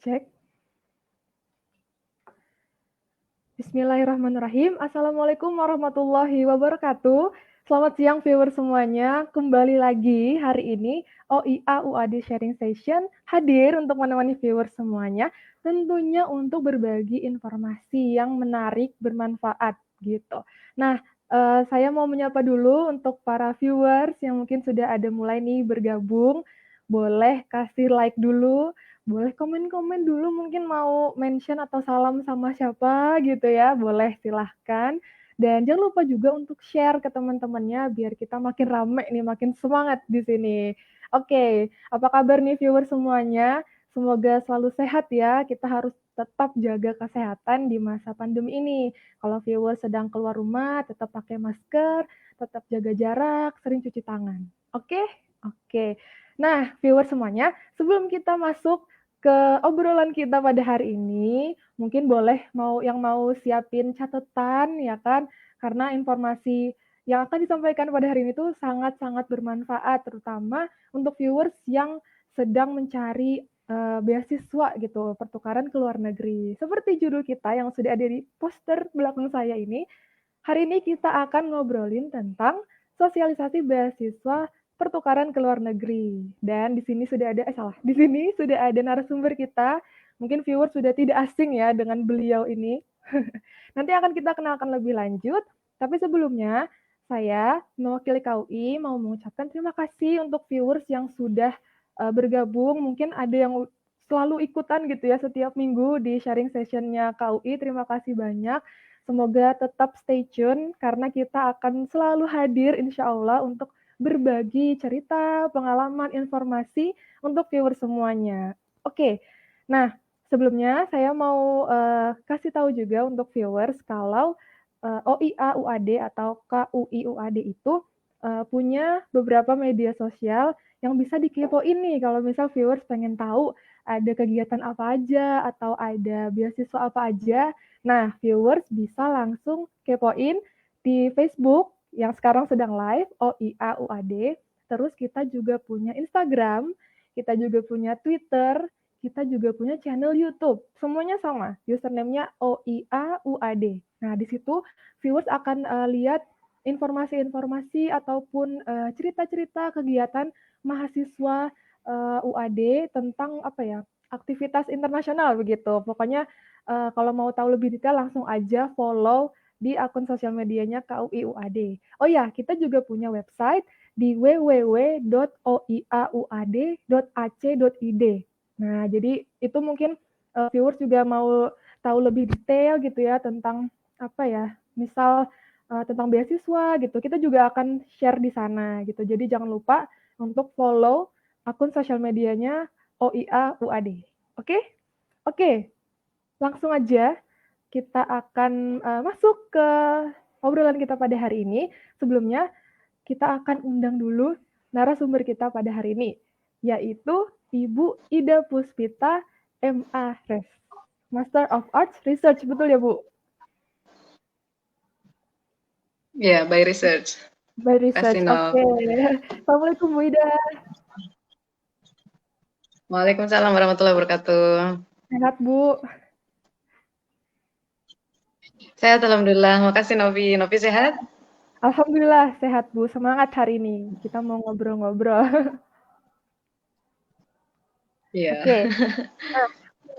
Cek. Bismillahirrahmanirrahim. Assalamualaikum warahmatullahi wabarakatuh. Selamat siang viewers semuanya. Kembali lagi hari ini OIA UAD Sharing Session hadir untuk menemani viewers semuanya. Tentunya untuk berbagi informasi yang menarik, bermanfaat gitu. Nah, saya mau menyapa dulu untuk para viewers yang mungkin sudah ada mulai nih bergabung. Boleh kasih like dulu, boleh komen-komen dulu mungkin mau mention atau salam sama siapa gitu ya, boleh silahkan. Dan jangan lupa juga untuk share ke teman-temannya biar kita makin rame nih, makin semangat di sini. Oke, apa kabar nih viewer semuanya? Semoga selalu sehat ya, kita harus tetap jaga kesehatan di masa pandemi ini. Kalau viewer sedang keluar rumah, tetap pakai masker, tetap jaga jarak, sering cuci tangan. Oke? Oke. Nah, viewer semuanya, sebelum kita masuk ke obrolan kita pada hari ini, mungkin boleh mau siapin catatan ya kan, karena informasi yang akan disampaikan pada hari ini tuh sangat-sangat bermanfaat, terutama untuk viewers yang sedang mencari beasiswa gitu, pertukaran ke luar negeri. Seperti judul kita yang sudah ada di poster belakang saya ini, hari ini kita akan ngobrolin tentang sosialisasi beasiswa pertukaran ke luar negeri. Dan di sini sudah ada, di sini sudah ada narasumber kita. Mungkin viewer sudah tidak asing ya dengan beliau ini. Nanti akan kita kenalkan lebih lanjut. Tapi sebelumnya, saya mewakili KUI mau mengucapkan terima kasih untuk viewers yang sudah bergabung. Mungkin ada yang selalu ikutan gitu ya setiap minggu di sharing sessionnya KUI. Terima kasih banyak. Semoga tetap stay tune karena kita akan selalu hadir insya Allah untuk berbagi cerita, pengalaman, informasi untuk viewer semuanya. Oke, nah sebelumnya saya mau kasih tahu juga untuk viewers kalau OIA UAD atau KUI UAD itu punya beberapa media sosial yang bisa dikepoin nih kalau misal viewers pengen tahu ada kegiatan apa aja atau ada beasiswa apa aja. Nah, viewers bisa langsung kepoin di Facebook yang sekarang sedang live, OIA UAD. Terus kita juga punya Instagram, kita juga punya Twitter, kita juga punya channel YouTube. Semuanya sama, username-nya OIA UAD. Nah, di situ viewers akan lihat informasi-informasi ataupun cerita-cerita kegiatan mahasiswa UAD tentang apa ya, aktivitas internasional begitu. Pokoknya kalau mau tahu lebih detail langsung aja follow di akun sosial medianya KUI UAD. Oh ya, kita juga punya website di www.oiauad.ac.id. Nah, jadi itu mungkin viewers juga mau tahu lebih detail gitu ya tentang apa ya, misal tentang beasiswa gitu. Kita juga akan share di sana gitu. Jadi jangan lupa untuk follow akun sosial medianya OIA UAD. Oke? Oke, langsung aja kita akan masuk ke obrolan kita pada hari ini. Sebelumnya, kita akan undang dulu narasumber kita pada hari ini, yaitu Ibu Ida Puspita, MA Res, Master of Arts Research. Betul ya, Bu? Ya, by research. By Research, oke. Assalamualaikum, Bu Ida. Waalaikumsalam warahmatullahi wabarakatuh. Sehat, Bu? Sehat, alhamdulillah. Makasih Novi. Novi sehat? Alhamdulillah sehat, Bu. Semangat hari ini. Kita mau ngobrol-ngobrol. Iya. Oke.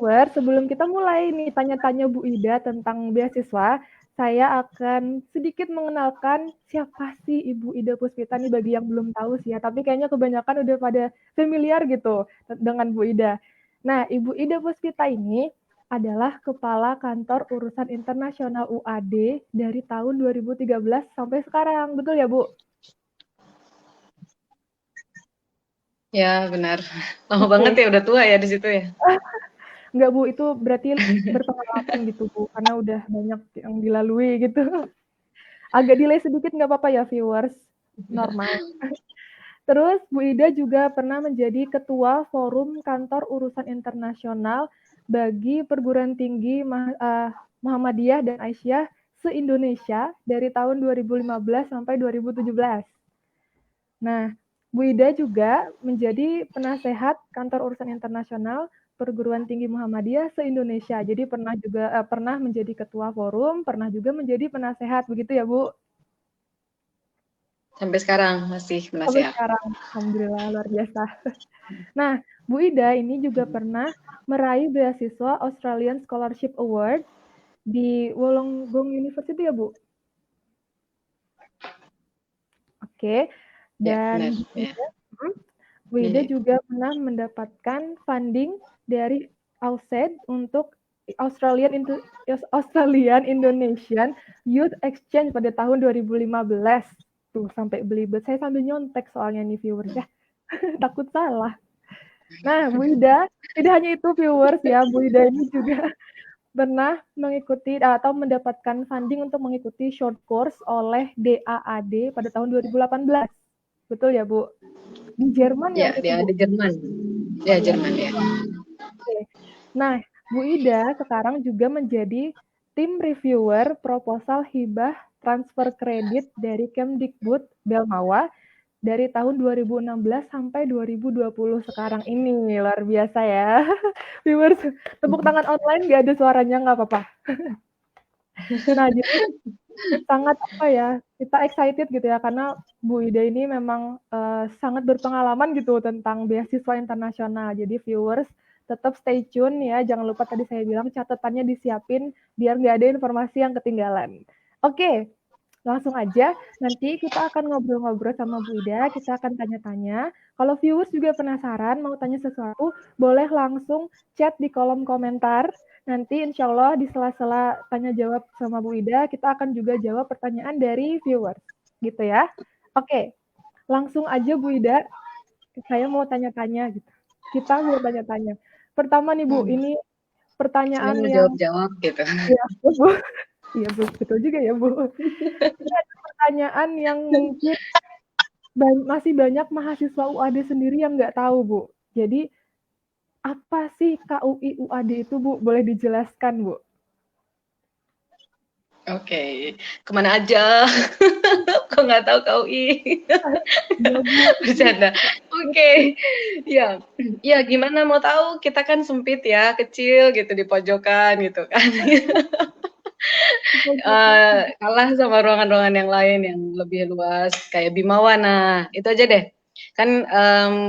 Nah, sebelum kita mulai nih tanya-tanya Bu Ida tentang beasiswa, saya akan sedikit mengenalkan siapa sih Ibu Ida Puspita nih bagi yang belum tahu sih ya, tapi kayaknya kebanyakan udah pada familiar gitu dengan Bu Ida. Nah, Ibu Ida Puspita ini adalah Kepala Kantor Urusan Internasional UAD dari tahun 2013 sampai sekarang. Betul ya, Bu? Ya, benar. Lama banget Oke. ya, udah tua ya di situ ya. Enggak, Bu, itu berarti berpengalaman gitu, Bu, karena udah banyak yang dilalui gitu. Agak delay sedikit nggak apa-apa ya viewers, normal. Terus Bu Ida juga pernah menjadi Ketua Forum Kantor Urusan Internasional bagi Perguruan Tinggi Muhammadiyah dan Aisyah se-Indonesia dari tahun 2015 sampai 2017. Nah, Bu Ida juga menjadi penasehat Kantor Urusan Internasional perguruan tinggi Muhammadiyah se-Indonesia. Jadi pernah menjadi ketua forum, pernah juga menjadi penasehat, begitu ya Bu? Sampai sekarang masih Sampai penasehat. sekarang, alhamdulillah luar biasa. Nah, Bu Ida ini juga pernah meraih beasiswa Australian Scholarship Award di Wollongong University ya Bu? Oke, Ya, benar dan ya. Bu Ida juga pernah mendapatkan funding dari AUSED untuk Australian Indonesian Youth Exchange pada tahun 2015. Tuh, sampai belibet. Saya sambil nyontek soalnya nih viewers ya. Takut salah. Nah, Bu Ida, tidak hanya itu viewers ya, Bu Ida ini juga pernah mengikuti atau mendapatkan funding untuk mengikuti short course oleh DAAD pada tahun 2018. Betul ya, Bu? Di Jerman ya Ya, waktu itu, dia Bu? ada Jerman. Oh Ya, iya. Jerman ya. Oke. Nah, Bu Ida sekarang juga menjadi tim reviewer proposal hibah transfer kredit dari Kemdikbud Belmawa dari tahun 2016 sampai 2020 sekarang ini. Luar biasa ya. Viewers, tepuk tangan online nggak ada suaranya, nggak apa-apa. Nah, jadi sangat apa ya, kita excited gitu ya, karena Bu Ida ini memang sangat berpengalaman gitu tentang beasiswa internasional. Jadi viewers, tetap stay tune ya, jangan lupa tadi saya bilang catatannya disiapin biar nggak ada informasi yang ketinggalan. Oke, langsung aja, nanti kita akan ngobrol-ngobrol sama Bu Ida, kita akan tanya-tanya. Kalau viewers juga penasaran, mau tanya sesuatu, boleh langsung chat di kolom komentar. Nanti insya Allah di sela-sela tanya-jawab sama Bu Ida, kita akan juga jawab pertanyaan dari viewers. Gitu ya. Oke, langsung aja Bu Ida, saya mau tanya-tanya gitu. Kita mau tanya-tanya. Pertama nih Bu, ini Saya pertanyaan mau yang... jawab-jawab gitu. Ya, Bu. Iya, betul juga ya Bu. Ini ada pertanyaan yang mungkin masih banyak mahasiswa UAD sendiri yang nggak tahu, Bu. Jadi, apa sih KUI UAD itu, Bu? Boleh dijelaskan, Bu? Oke, kemana aja? Kok nggak tahu KUI? Iya, Bu. Bercanda. Oke, ya, ya gimana mau tahu? Kita kan sempit ya, kecil gitu di pojokan gitu kan. Kalah sama ruangan-ruangan yang lain yang lebih luas kayak Bimawa. Nah, itu aja deh. Kan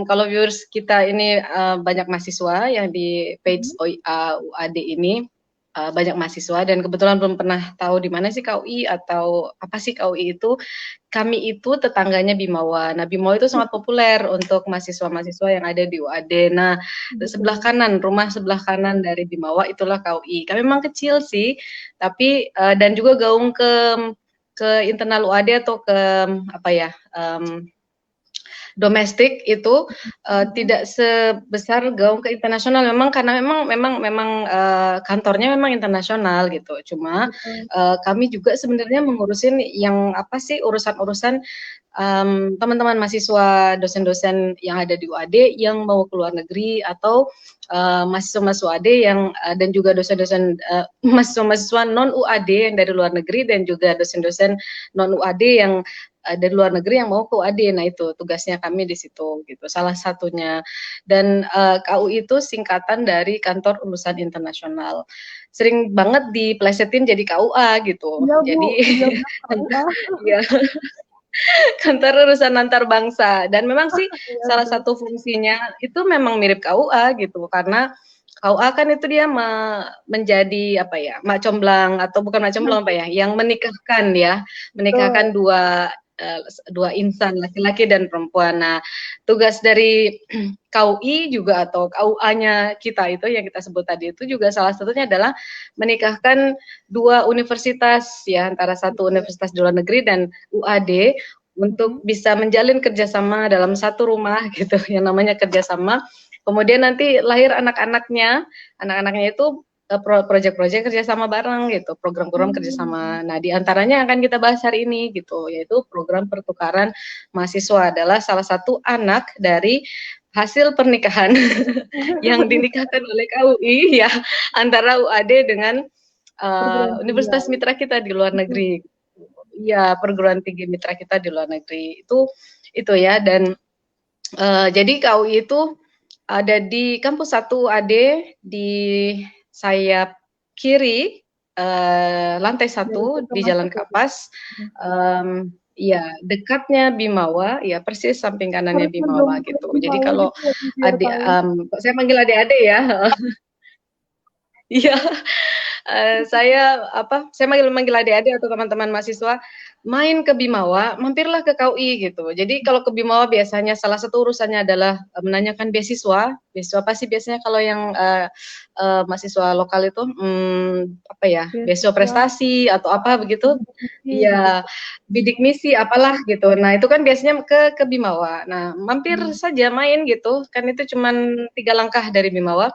kalau viewers kita ini banyak mahasiswa yang di page OIA UAD ini banyak mahasiswa dan kebetulan belum pernah tahu di mana sih KUI atau apa sih KUI itu. Kami itu tetangganya Bimawa. Nah, Bimawa itu sangat populer untuk mahasiswa-mahasiswa yang ada di UAD. Nah, sebelah kanan, rumah sebelah kanan dari Bimawa itulah KUI. Kami memang kecil sih, tapi dan juga gaung ke internal UAD atau ke apa ya? Domestik itu tidak sebesar gaung ke internasional memang karena memang kantornya memang internasional gitu. Cuma kami juga sebenarnya mengurusin yang apa sih urusan-urusan teman-teman mahasiswa dosen-dosen yang ada di UAD yang mau ke luar negeri atau mahasiswa-mahasiswa UAD yang dan juga dosen-dosen mahasiswa-mahasiswa non UAD yang dari luar negeri dan juga dosen-dosen non UAD yang dari luar negeri yang mau ke UAD. Nah, itu tugasnya kami di situ gitu. Salah satunya. Dan KUI itu singkatan dari Kantor Urusan Internasional. Sering banget diplesetin jadi KUA gitu. Iya, Bu. Jadi Iya, Bu. KUA. ya Kantor Urusan Antar Bangsa. Dan memang sih Iya, salah betul. satu fungsinya itu memang mirip KUA gitu. Karena KUA kan itu dia menjadi apa ya, mak comblang atau bukan mak comblang apa ya, yang menikahkan ya, Betul. menikahkan dua insan laki-laki dan perempuan. Nah, tugas dari KUI juga atau KUA-nya kita itu yang kita sebut tadi itu juga salah satunya adalah menikahkan dua universitas ya, antara satu universitas di luar negeri dan UAD untuk bisa menjalin kerjasama dalam satu rumah gitu, yang namanya kerjasama. Kemudian nanti lahir anak-anaknya itu proyek-proyek kerjasama bareng gitu, program-program kerjasama. Nah, di antaranya yang akan kita bahas hari ini gitu, yaitu program pertukaran mahasiswa adalah salah satu anak dari hasil pernikahan yang dinikahkan oleh KUI ya antara UAD dengan Perguruan tinggi universitas lain. mitra kita di luar negeri. Ya, perguruan tinggi mitra kita di luar negeri itu ya dan jadi KUI itu ada di kampus 1 AD di sayap kiri, lantai Dari 1 pintu di Jalan masuk ya, Bu? Kapas, iya dekatnya Bimawa, ya persis samping kanannya Harus Bimawa mendompleng gitu. di Jadi bawah kalau gitu ya, Bu, biar tahu. saya manggil adik-adik ya, iya. Saya saya manggil adik-adik atau teman-teman mahasiswa, main ke Bimawa, mampirlah ke KUI gitu. Jadi kalau ke Bimawa biasanya salah satu urusannya adalah, menanyakan beasiswa. Beasiswa apa sih biasanya kalau yang, mahasiswa lokal itu, apa ya, beasiswa Beasiswa prestasi atau apa begitu? bidik misi gitu. Iya, bidik misi apalah gitu. Nah itu kan biasanya ke Bimawa. Nah mampir Hmm. saja main gitu, kan itu cuman 3 langkah dari Bimawa.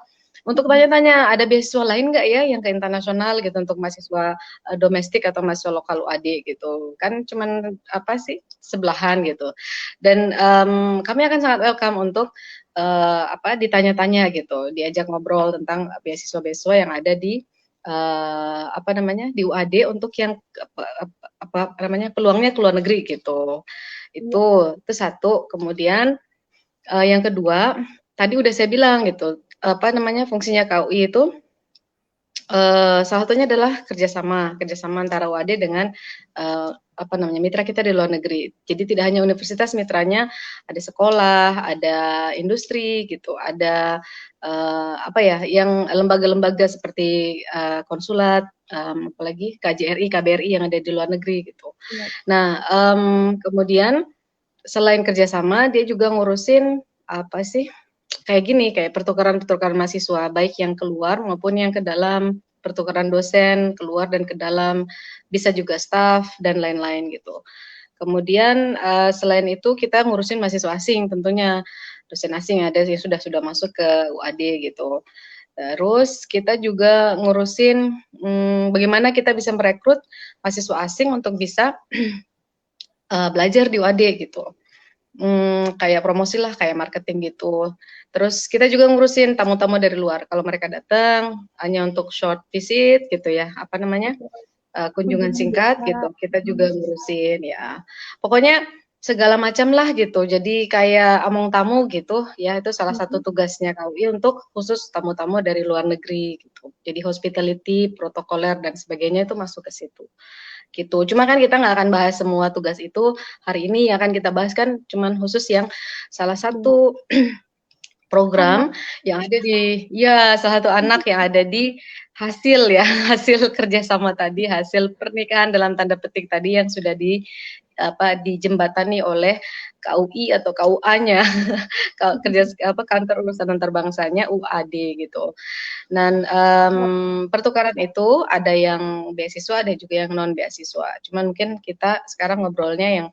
Untuk tanya-tanya, ada beasiswa lain nggak ya yang ke internasional gitu untuk mahasiswa domestik atau mahasiswa lokal UAD gitu. Kan cuman apa sih, sebelahan gitu. Dan kami akan sangat welcome untuk ditanya-tanya gitu, diajak ngobrol tentang beasiswa-beasiswa yang ada di apa namanya, di UAD untuk yang apa namanya, peluangnya ke luar negeri gitu. Iya, Itu satu. Kemudian yang kedua, tadi udah saya bilang gitu, apa namanya, fungsinya KUI itu, salah satunya adalah kerjasama antara UAD dengan, apa namanya, mitra kita di luar negeri. Jadi tidak hanya universitas mitranya, ada sekolah, ada industri gitu, ada, apa ya, yang lembaga-lembaga seperti, konsulat, apalagi KJRI, KBRI yang ada di luar negeri gitu. iya. Nah, kemudian selain kerjasama, dia juga ngurusin apa sih, kayak gini, kayak pertukaran-pertukaran mahasiswa, baik yang keluar maupun yang ke dalam, pertukaran dosen keluar dan ke dalam, bisa juga staf dan lain-lain gitu. Kemudian, selain itu kita ngurusin mahasiswa asing tentunya, dosen asing ada yang sudah masuk ke UAD gitu. Terus kita juga ngurusin, bagaimana kita bisa merekrut mahasiswa asing untuk bisa, belajar di UAD gitu. Kayak promosi lah, kayak marketing gitu. Terus kita juga ngurusin tamu-tamu dari luar. Kalau mereka datang hanya untuk short visit gitu ya, apa namanya, kunjungan Kunjungan singkat biasa. gitu, kita juga ngurusin ya. Pokoknya segala macam lah gitu. Jadi kayak among tamu gitu ya, itu salah satu Mhm. tugasnya KUI untuk khusus tamu-tamu dari luar negeri gitu. Jadi hospitality, protokoler dan sebagainya itu masuk ke situ gitu. Cuma kan kita nggak akan bahas semua tugas itu hari ini, yang akan kita bahas kan cuman khusus yang salah Iya. satu Anak program yang ada di ya salah satu anak yang ada di hasil ya, hasil kerjasama tadi, hasil pernikahan dalam tanda petik tadi yang sudah dijembatani oleh KUI atau KUA-nya, kerja kantor urusan antarbangsanya UAD gitu. Dan, pertukaran itu ada yang beasiswa, ada juga yang non beasiswa. Cuman mungkin kita sekarang ngobrolnya yang,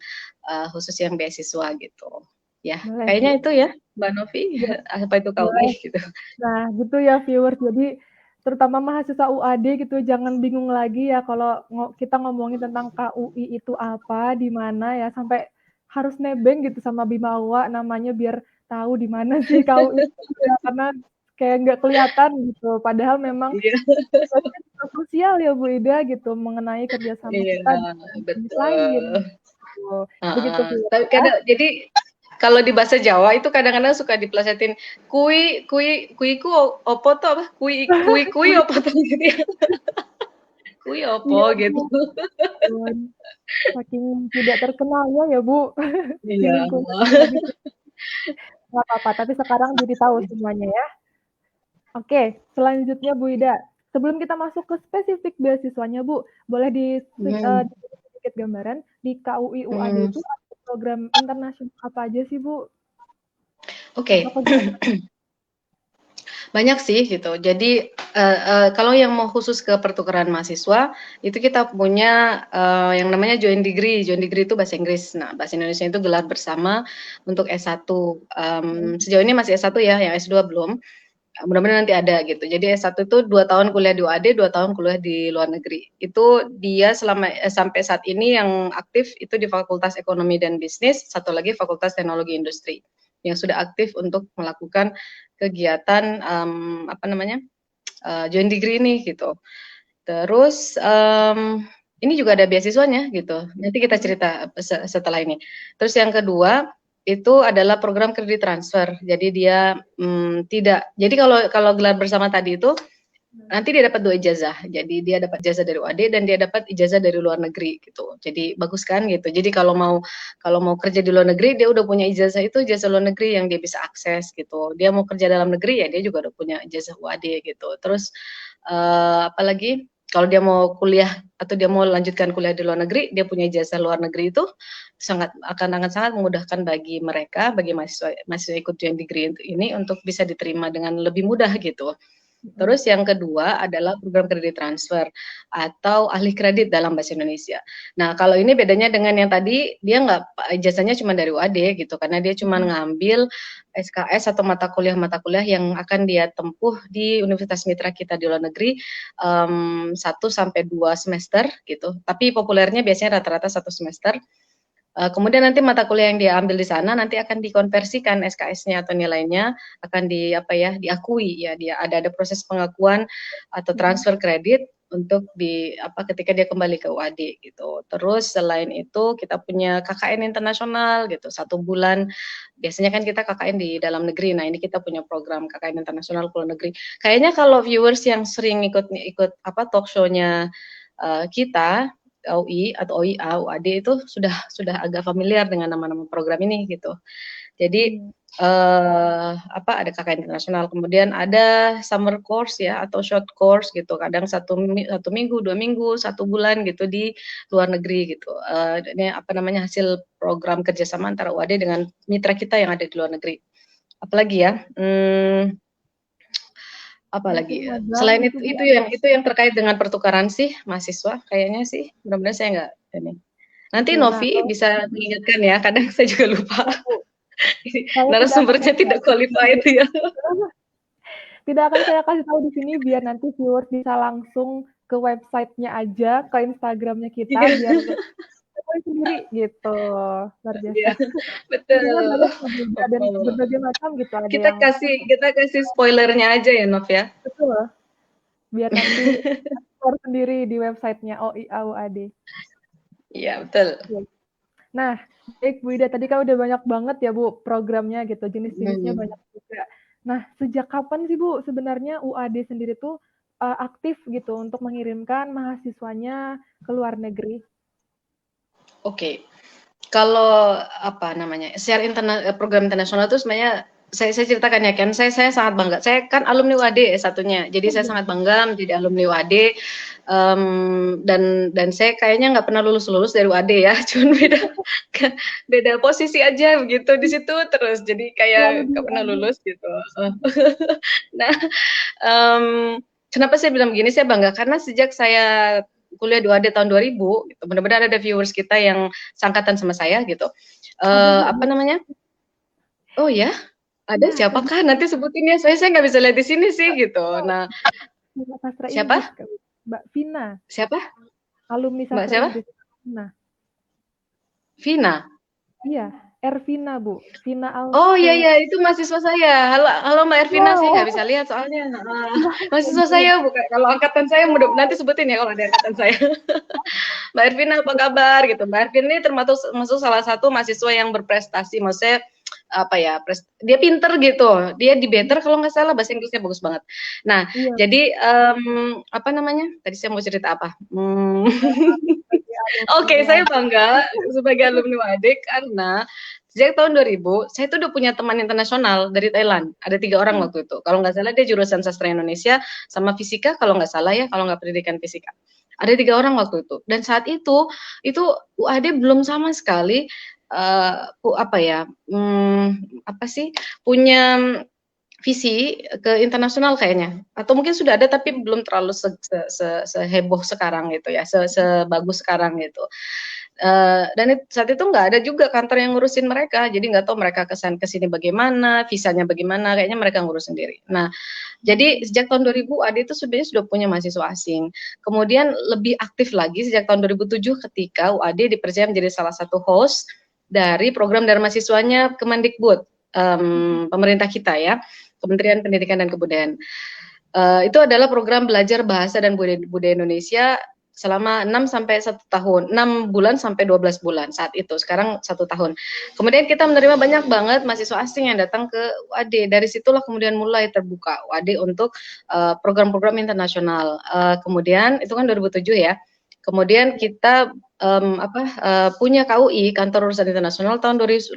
khusus yang beasiswa gitu. Ya, boleh, kayaknya Bu. itu ya, Mbak Novi, Iya, apa itu KUI boleh. gitu. Nah, gitu ya viewers. Jadi terutama mahasiswa UAD gitu jangan bingung lagi ya kalau kita ngomongin tentang KUI itu apa, di mana ya, sampai harus nebeng gitu sama Bimawa namanya biar tahu di mana sih KUI itu ya, karena kayak nggak kelihatan gitu. Padahal memang Iya tugasnya juga krusial ya Bu Ida gitu mengenai kerjasama iya, kita dengan jenis lain betul. gitu. Begitu Heeh, viewers tapi ya. jadi kalau di bahasa Jawa itu kadang-kadang suka diplesetin, "Kui kui kuiku opo to?" Apa, "Kui kui kui opo to?" Gitu ya. "Kui opo?" Iya Bu, gitu. ampun. Saking tidak terkenalnya ya Bu, di Iya. lingkungan kita gitu. Nggak apa-apa, tapi sekarang jadi tahu semuanya ya. Oke, selanjutnya Bu Ida, sebelum kita masuk ke spesifik beasiswanya Bu, boleh Mhm, diberi sedikit gambaran di KUI UAD mhm. itu ada program internasional apa aja sih Bu? Atau Oke, kegiatan? banyak sih gitu. Jadi, kalau yang mau khusus ke pertukaran mahasiswa, itu kita punya, yang namanya joint degree. Joint degree itu bahasa Inggris. Nah, bahasa Indonesia itu gelar bersama untuk S1. Sejauh ini masih S1 ya, yang S2 belum. Mudah-mudahan nanti ada gitu. Jadi S1 itu 2 tahun kuliah di UAD, 2 tahun kuliah di luar negeri. Itu dia sampai saat ini yang aktif itu di Fakultas Ekonomi dan Bisnis, satu lagi Fakultas Teknologi Industri, yang sudah aktif untuk melakukan kegiatan, apa namanya, joint degree ini gitu. Terus, ini juga ada beasiswanya gitu, nanti kita Mhm. cerita setelah ini. Terus yang kedua, itu adalah program kredit transfer. Jadi dia tidak. Jadi kalau gelar bersama tadi itu nanti dia dapat 2 ijazah. Jadi dia dapat ijazah dari UAD dan dia dapat ijazah dari luar negeri gitu. Jadi bagus kan gitu. Jadi kalau mau kerja di luar negeri dia udah punya ijazah luar negeri yang dia bisa akses gitu. Dia mau kerja dalam negeri ya dia juga udah punya ijazah UAD gitu. Terus apalagi kalau dia mau kuliah atau dia mau lanjutkan kuliah di luar negeri, dia punya ijazah luar negeri itu akan sangat memudahkan bagi mereka, bagi mahasiswa ikut joint degree ini untuk bisa diterima dengan lebih mudah gitu. Terus yang kedua adalah program kredit transfer atau ahli kredit dalam bahasa Indonesia. Nah, kalau ini bedanya dengan yang tadi, dia nggak ijazahnya cuma dari UAD gitu, karena dia cuma ngambil SKS atau mata kuliah yang akan dia tempuh di universitas mitra kita di luar negeri 1 sampai 2 semester gitu. Tapi populernya biasanya rata-rata 1 semester. Kemudian nanti mata kuliah yang dia ambil di sana nanti akan dikonversikan SKS-nya atau nilainya akan diakui ya, dia ada proses pengakuan atau transfer kredit untuk ketika dia kembali ke UAD gitu. Terus selain itu kita punya KKN internasional gitu, 1 bulan. Biasanya kan kita KKN di dalam negeri. Nah, ini kita punya program KKN internasional ke luar negeri. Kayaknya kalau viewers yang sering ikut talk show-nya kita UI atau OIA, UAD itu sudah agak familiar dengan nama-nama program ini gitu. Jadi ada KKN internasional, kemudian ada summer course ya atau short course gitu. Kadang 1 minggu, 2 minggu, 1 bulan gitu di luar negeri gitu. Ini hasil program kerjasama antara UAD dengan mitra kita yang ada di luar negeri. Apalagi ya? Apalagi selain itu yang terkait dengan pertukaran sih mahasiswa kayaknya sih, mudah-mudahan saya nggak ini. Nanti Novi bisa mengingatkan ya, kadang saya juga lupa. Narasumbernya tidak qualified ya. Tidak akan saya kasih tahu di sini biar nanti viewers bisa langsung ke website-nya aja, ke Instagram-nya kita biar tahu sendiri gitu. Luar biasa. Iya, betul. Dan berbagai macam gitu ada kita kasih spoilernya aja ya, Nov ya. Betul. Biar nanti keluar sendiri di website-nya OIA UAD. Iya, betul. Nah, baik Bu Ida, tadi kan udah banyak banget ya Bu programnya gitu, jenis-jenisnya banyak juga. Nah, sejak kapan sih Bu sebenarnya UAD sendiri tuh aktif gitu untuk mengirimkan mahasiswanya ke luar negeri? Oke. Kalau secara program internasional itu sebenarnya saya ceritakan ya kan, saya sangat bangga. Saya kan alumni UAD satunya, jadi saya sangat bangga menjadi alumni UAD. Dan saya kayaknya nggak pernah lulus dari UAD ya, cuman beda posisi aja begitu di situ terus, jadi kayak nggak pernah lulus gitu. Nah, kenapa saya bilang begini? Saya bangga karena sejak saya kuliah di UAD tahun 2000, gitu. Benar-benar ada viewers kita yang sangkatan sama saya gitu. Oh ya, ada siapakah? Nanti sebutin ya. Saya nggak bisa lihat di sini sih gitu. Nah, siapa? Mbak Vina. Siapa? Alumni Mbak siapa? Vina. Iya, Ervina Bu. Vina Alfe. Oh iya, itu mahasiswa saya. Halo Mbak Ervina, saya nggak bisa lihat soalnya. Mahasiswa saya bukan. Kalau angkatan saya nanti sebutin ya kalau ada angkatan saya. Mbak Ervina apa kabar gitu. Mbak Ervina ini termasuk salah satu mahasiswa yang berprestasi. Maksudnya dia pinter gitu. Dia di Better kalau nggak salah, bahasa Inggrisnya bagus banget. Nah, jadi tadi saya mau cerita apa? Oke, saya bangga sebagai alumni UAD karena sejak tahun 2000 saya tuh udah punya teman internasional dari Thailand. Ada 3 orang waktu itu. Kalau nggak salah dia jurusan sastra Indonesia sama fisika kalau nggak salah ya, kalau nggak pendidikan fisika. Ada 3 orang waktu itu. Dan saat itu UAD belum sama sekali punya visi ke internasional kayaknya, atau mungkin sudah ada tapi belum terlalu seheboh sekarang gitu ya, sebagus sekarang gitu. Dan saat itu nggak ada juga kantor yang ngurusin mereka, jadi nggak tahu mereka kesini bagaimana, visanya bagaimana, kayaknya mereka ngurus sendiri. Nah, jadi sejak tahun 2000 AD itu sebenarnya sudah punya mahasiswa asing. Kemudian lebih aktif lagi sejak tahun 2007 ketika UAD dipercaya menjadi salah satu host dari program Dharma Siswanya Kemendikbud, pemerintah kita ya, Kementerian Pendidikan dan Kebudayaan. Itu adalah program belajar bahasa dan budaya Indonesia selama 6 sampai 1 tahun, 6 bulan sampai 12 bulan saat itu, sekarang 1 tahun. Kemudian kita menerima banyak banget mahasiswa asing yang datang ke UAD, dari situlah kemudian mulai terbuka UAD untuk, program-program internasional, kemudian itu kan 2007 ya, kemudian kita, punya KUI, Kantor Urusan Internasional tahun 2010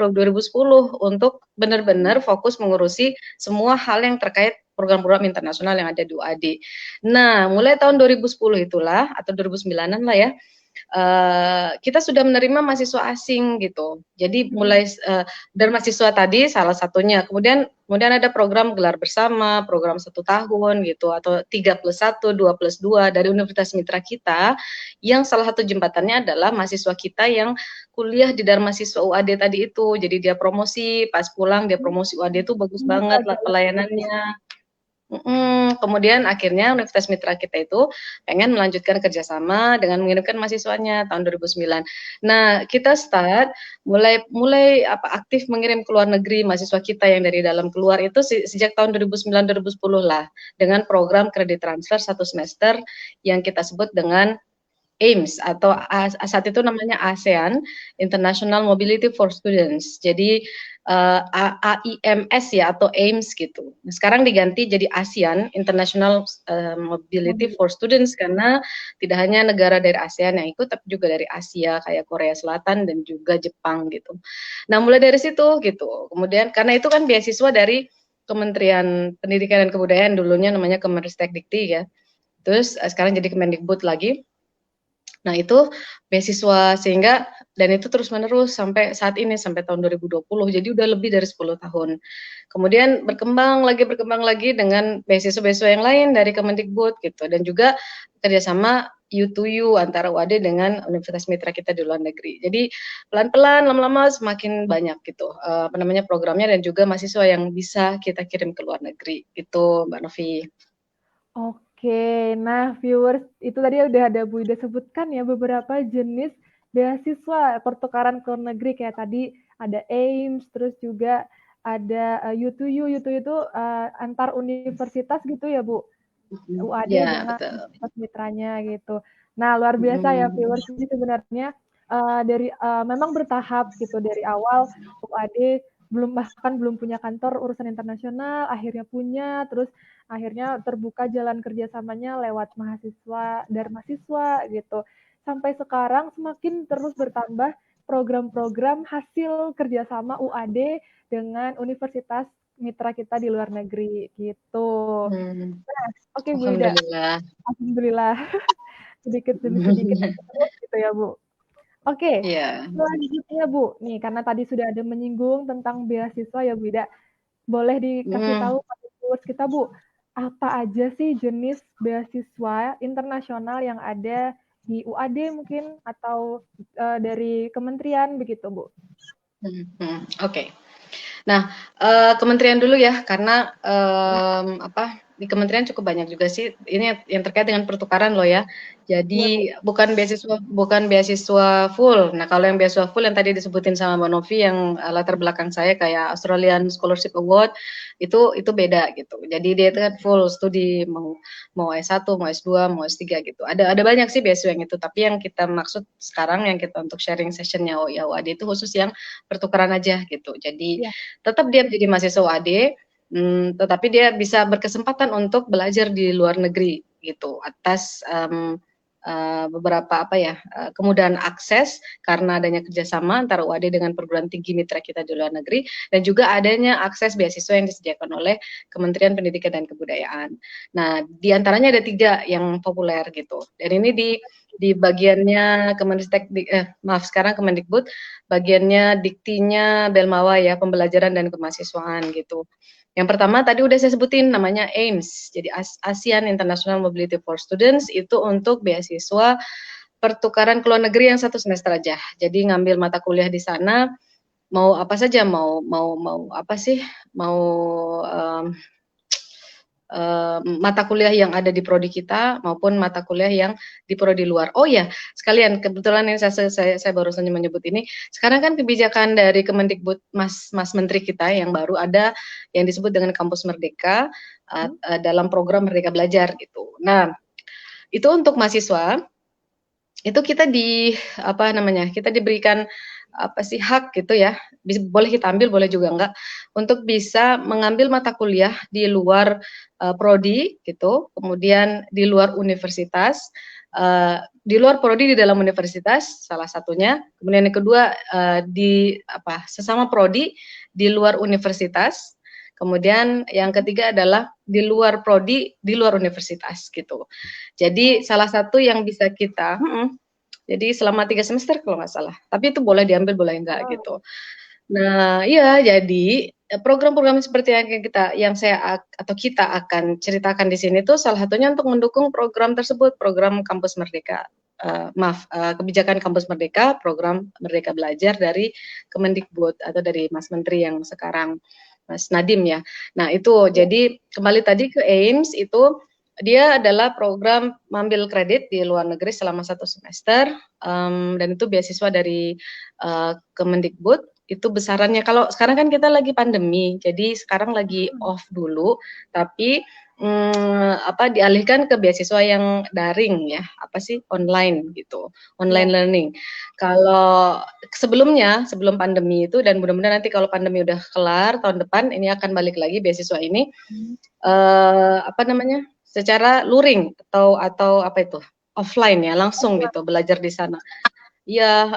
untuk benar-benar fokus mengurusi semua hal yang terkait program-program internasional yang ada di UAD. Nah, mulai tahun 2010 itulah atau 2009-an lah ya, kita sudah menerima mahasiswa asing gitu. Jadi mulai, dari mahasiswa tadi salah satunya, kemudian ada program gelar bersama, program 1 tahun gitu, atau 3+1, 2+2 dari universitas mitra kita, yang salah satu jembatannya adalah mahasiswa kita yang kuliah di Darmasiswa UAD tadi itu. Jadi dia promosi, pas pulang dia promosi UAD itu bagus banget lah pelayanannya. Kemudian akhirnya Universitas Mitra kita itu pengen melanjutkan kerjasama dengan mengirimkan mahasiswanya tahun 2009. Nah, kita start mulai aktif mengirim ke luar negeri mahasiswa kita yang dari dalam keluar itu sejak tahun 2009-2010 lah, dengan program kredit transfer 1 semester yang kita sebut dengan AIMS atau saat itu namanya ASEAN International Mobility for Students. Jadi AIMS ya atau AIMS gitu. Nah, sekarang diganti jadi ASEAN International Mobility for Students karena tidak hanya negara dari ASEAN yang ikut, tapi juga dari Asia kayak Korea Selatan dan juga Jepang gitu. Nah, mulai dari situ gitu. Kemudian karena itu kan beasiswa dari Kementerian Pendidikan dan Kebudayaan, dulunya namanya Kemenristek-Dikti ya. Terus sekarang jadi Kemendikbud lagi. Nah, itu beasiswa sehingga dan itu terus-menerus sampai saat ini, sampai tahun 2020, jadi udah lebih dari 10 tahun. Kemudian berkembang lagi dengan beasiswa-beasiswa yang lain dari Kemendikbud gitu, dan juga kerjasama U2U antara UAD dengan universitas mitra kita di luar negeri. Jadi pelan-pelan, lama-lama semakin banyak gitu, programnya dan juga mahasiswa yang bisa kita kirim ke luar negeri, itu Mbak Novi. Oke, nah viewers itu tadi udah ada Bu Ida sebutkan ya beberapa jenis beasiswa pertukaran ke luar negeri kayak tadi ada AIMS, terus juga ada U2U. U2U itu antar universitas gitu ya Bu, UAD Ya, dengan betul. universitas mitranya gitu. Nah luar biasa ya viewers, ini sebenarnya dari memang bertahap gitu, dari awal UAD bahkan belum punya kantor urusan internasional, akhirnya punya, terus akhirnya terbuka jalan kerjasamanya lewat mahasiswa dari mahasiswa gitu. Sampai sekarang semakin terus bertambah program-program hasil kerjasama UAD dengan universitas mitra kita di luar negeri gitu. Nah, oke Bu Ida, Alhamdulillah. alhamdulillah sedikit demi sedikit terus gitu ya Bu. Oke, Iya. selanjutnya Bu, nih karena tadi sudah ada menyinggung tentang beasiswa ya Bu Ida, boleh dikasih tahu pada viewers kita Bu, apa aja sih jenis beasiswa internasional yang ada di UAD mungkin atau dari kementerian begitu Bu? Oke. Nah, kementerian dulu ya, karena di kementerian cukup banyak juga sih. Ini yang terkait dengan pertukaran loh ya. Iya Bu. Jadi bukan beasiswa full. Nah, kalau yang beasiswa full yang tadi disebutin sama Mbak Novi yang latar belakang saya kayak Australian Scholarship Award itu beda gitu. Jadi dia itu kan full studi mau S1, mau S2, mau S3 gitu. Ada banyak sih beasiswa yang itu, tapi yang kita maksud sekarang yang kita untuk sharing sessionnya UAD itu khusus yang pertukaran aja gitu. Jadi Ya. tetap dia menjadi mahasiswa UAD, tetapi dia bisa berkesempatan untuk belajar di luar negeri gitu atas beberapa kemudahan akses karena adanya kerjasama antara UAD dengan perguruan tinggi mitra kita di luar negeri dan juga adanya akses beasiswa yang disediakan oleh Kementerian Pendidikan dan Kebudayaan. Nah, di antaranya ada 3 yang populer gitu. Dan ini di bagiannya sekarang Kemendikbud, bagiannya diktinya Belmawa ya, pembelajaran dan kemahasiswaan gitu. Yang pertama tadi udah saya sebutin namanya AIMS, jadi ASEAN International Mobility for Students, itu untuk beasiswa pertukaran ke luar negeri yang 1 semester aja. Jadi ngambil mata kuliah di sana, mau apa saja, mau mata kuliah yang ada di prodi kita maupun mata kuliah yang di prodi luar. Oh ya, sekalian kebetulan yang saya baru saja menyebut ini, sekarang kan kebijakan dari Kemendikbud Mas Menteri kita yang baru ada yang disebut dengan Kampus Merdeka dalam program Merdeka Belajar gitu. Nah, itu untuk mahasiswa itu kita apa namanya, kita diberikan apa sih, hak gitu ya, boleh kita ambil, boleh juga enggak, untuk bisa mengambil mata kuliah di luar prodi gitu, kemudian di luar universitas, di luar prodi di dalam universitas salah satunya, kemudian yang kedua di apa, sesama prodi di luar universitas, kemudian yang ketiga adalah di luar prodi di luar universitas gitu. Jadi salah satu yang bisa kita jadi selama 3 semester kalau nggak salah, tapi itu boleh diambil boleh enggak Wow. gitu. Nah iya, jadi program-program seperti yang saya atau kita akan ceritakan di sini tuh salah satunya untuk mendukung program tersebut, program Kampus Merdeka, kebijakan Kampus Merdeka, program Merdeka Belajar dari Kemendikbud atau dari Mas Menteri yang sekarang, Mas Nadiem ya. Nah itu, Ya. jadi kembali tadi ke AIMS itu, dia adalah program mengambil kredit di luar negeri selama 1 semester, dan itu beasiswa dari Kemendikbud, itu besarannya kalau sekarang kan kita lagi pandemi, jadi sekarang lagi off dulu, tapi apa, dialihkan ke beasiswa yang daring ya, apa sih, online gitu, online Ya. learning. Kalau sebelumnya, sebelum pandemi itu dan mudah-mudahan nanti kalau pandemi udah kelar tahun depan, ini akan balik lagi beasiswa ini, apa namanya, secara luring atau apa itu, offline ya, langsung gitu belajar di sana. Iya,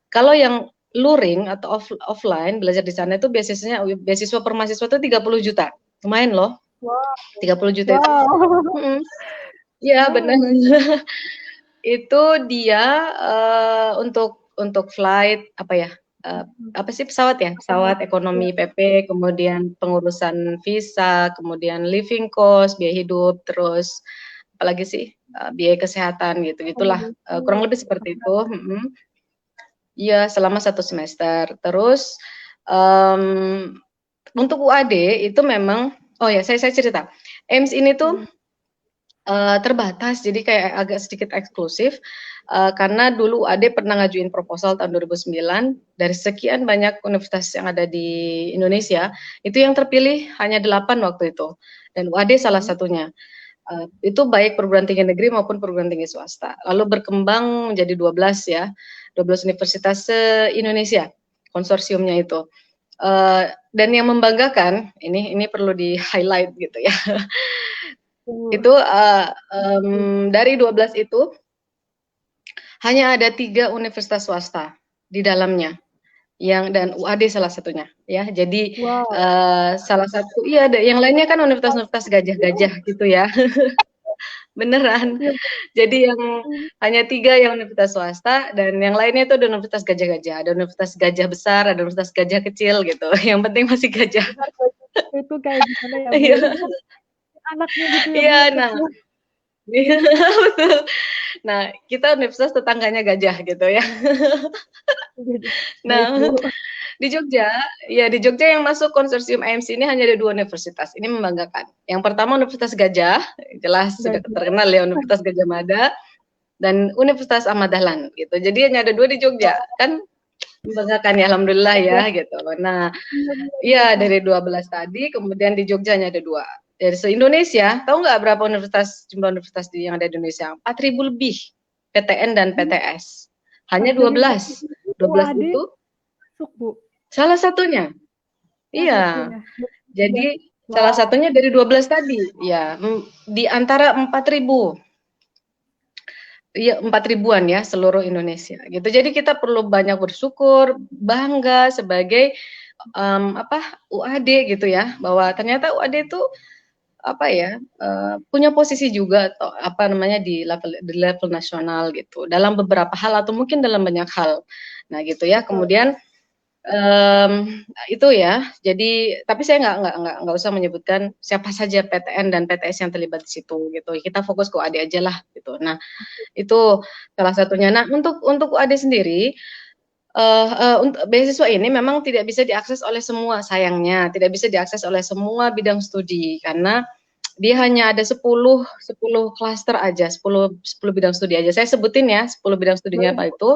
kalau yang luring atau offline belajar di sana itu beasiswa per mahasiswa itu 30 juta, lumayan loh. Wow. 30 juta itu Wow. iya benar. Wow. Itu dia, untuk flight, apa ya, apa sih, pesawat ya? Pesawat, Ya. ekonomi PP, kemudian pengurusan visa, kemudian living cost, biaya hidup, terus apalagi sih, biaya kesehatan gitu-gitulah, kurang lebih seperti itu, Iya, selama 1 semester. Terus, untuk UAD itu memang oh ya, saya cerita, AIMS ini tuh terbatas, jadi kayak agak sedikit eksklusif, karena dulu UAD pernah ngajuin proposal tahun 2009, dari sekian banyak universitas yang ada di Indonesia, itu yang terpilih hanya 8 waktu itu, dan UAD salah satunya. Itu baik perguruan tinggi negeri maupun perguruan tinggi swasta. Lalu berkembang menjadi 12 ya, 12 universitas se-Indonesia, konsorsiumnya itu. Dan yang membanggakan, ini perlu di-highlight gitu ya. Itu, dari 12 itu, hanya ada 3 universitas swasta di dalamnya, dan UAD salah satunya, ya. Jadi, Wow. salah satu iya, yang lainnya kan universitas-universitas gajah-gajah gitu ya. Beneran. Iya. Jadi yang hanya 3 yang universitas swasta dan yang lainnya itu ada universitas gajah-gajah, ada universitas gajah besar, ada universitas gajah kecil gitu, yang penting masih gajah. Itu kayak gimana ya, Bu? Iya. Anaknya gitu ya, Bu, Iya, yang nah kecil. iya, betul. Nah, kita universitas tetangganya gajah gitu ya. Baik, Nah, Bu. di Jogja, ya di Jogja yang masuk konsorsium AIMS ini hanya ada 2 universitas, ini membanggakan. Yang pertama Universitas Gajah, jelas sudah Gajah. terkenal ya Universitas Gadjah Mada, dan Universitas Ahmad Dahlan gitu. Jadi hanya ada 2 di Jogja, kan membanggakan ya, alhamdulillah ya Iya. gitu. Nah, Iya, iya, iya iya. dari 12 tadi, kemudian di Jogja hanya ada 2. Dari se-Indonesia, tahu nggak berapa jumlah universitas yang ada di Indonesia? 4.000 lebih, PTN dan PTS. Hanya 12. 12 UAD itu masuk, Bu? salah satunya. Salah Iya. satunya. Iya. Jadi salah Wow. satunya dari 12 tadi, ya, di antara 4.000. Iya, 4 ribuan ya seluruh Indonesia gitu. Jadi kita perlu banyak bersyukur, bangga sebagai, apa, UAD gitu ya, bahwa ternyata UAD itu apa ya, punya posisi juga atau apa namanya di level nasional gitu, dalam beberapa hal atau mungkin dalam banyak hal. Nah gitu ya, Betul. kemudian itu ya. Jadi tapi saya nggak usah menyebutkan siapa saja PTN dan PTS yang terlibat di situ gitu. Kita fokus ke UAD aja lah gitu. Nah, itu salah satunya. Nah, untuk UAD sendiri, untuk beasiswa ini memang tidak bisa diakses oleh semua sayangnya, tidak bisa diakses oleh semua bidang studi karena dia hanya ada 10 klaster aja, 10 bidang studi aja. Saya sebutin ya 10 bidang studinya Boleh, apa Bu. itu.